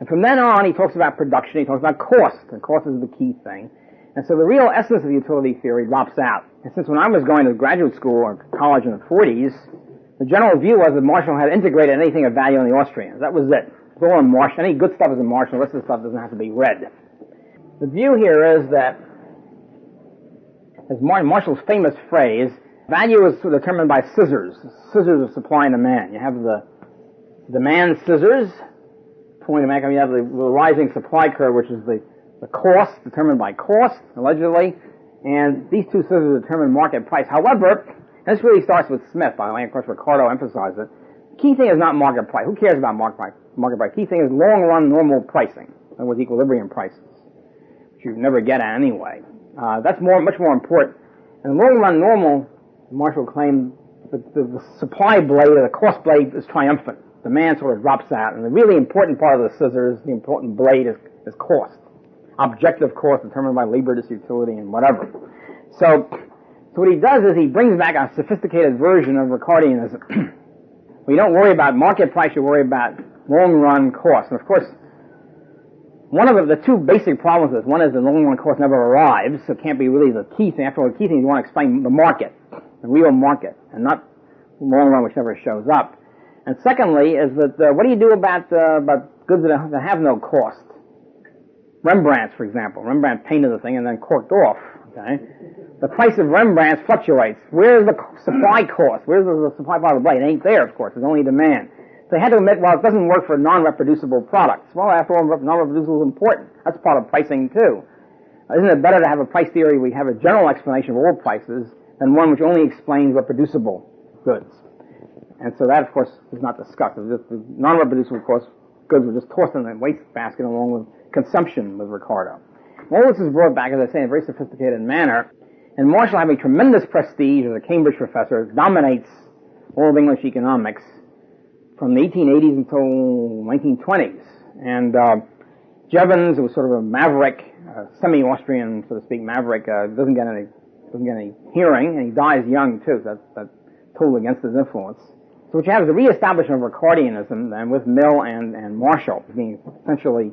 from then on, he talks about production. He talks about cost. And cost is the key thing. And so the real essence of the utility theory drops out. And since when I was going to graduate school or college in the 40s, The general view was that Marshall had integrated anything of value in the Austrians. That was it. It's all in Marshall. Any good stuff is in Marshall. The rest of the stuff doesn't have to be read. The view here is that, as Marshall's famous phrase, value is determined by scissors of supply and demand. You have the demand scissors, point to make, you have the rising supply curve, which is the cost, determined by cost, allegedly, and these two scissors determine market price. However, and this really starts with Smith, by the way, of course Ricardo emphasized it, the key thing is not market price. Who cares about market price? Key thing is long-run normal pricing, in other words, equilibrium prices, which you never get at anyway. That's much more important. And long-run normal, Marshall claimed that the supply blade, or the cost blade, is triumphant. Demand sort of drops out, and the really important part of the scissors, the important blade, is cost. Objective cost determined by labor utility and whatever. So what he does is he brings back a sophisticated version of Ricardianism. We don't worry about market price, you worry about long-run cost. And of course, one of the two basic problems is, one is the long-run cost never arrives, so it can't be really the key thing. After all, the key thing is you want to explain the market, the real market, and not long-run which never shows up. And secondly is that what do you do about goods that have no cost? Rembrandts, for example. Rembrandt painted the thing and then corked off. Okay, the price of Rembrandts fluctuates. Where's the supply cost? Where's the supply part of the blade? It ain't there, of course. There's only demand. So they had to admit, well, it doesn't work for non-reproducible products. Well, after all, non-reproducible is important. That's part of pricing too. Isn't it better to have a price theory where we have a general explanation of all prices than one which only explains reproducible goods? And so that, of course, is not discussed. The non-reproducible goods were just tossed in the wastebasket along with consumption with Ricardo. All this is brought back, as I say, in a very sophisticated manner. And Marshall, having tremendous prestige as a Cambridge professor, dominates all of English economics from the 1880s until 1920s. And Jevons, who was sort of a maverick, semi-Austrian, so to speak, maverick, doesn't get any hearing, and he dies young too. So that's totally against his influence. So what you have is the reestablishment of Ricardianism, and with Mill and Marshall being essentially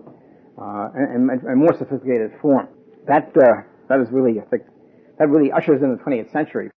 in more sophisticated form. That is really, I think, that really ushers in the 20th century.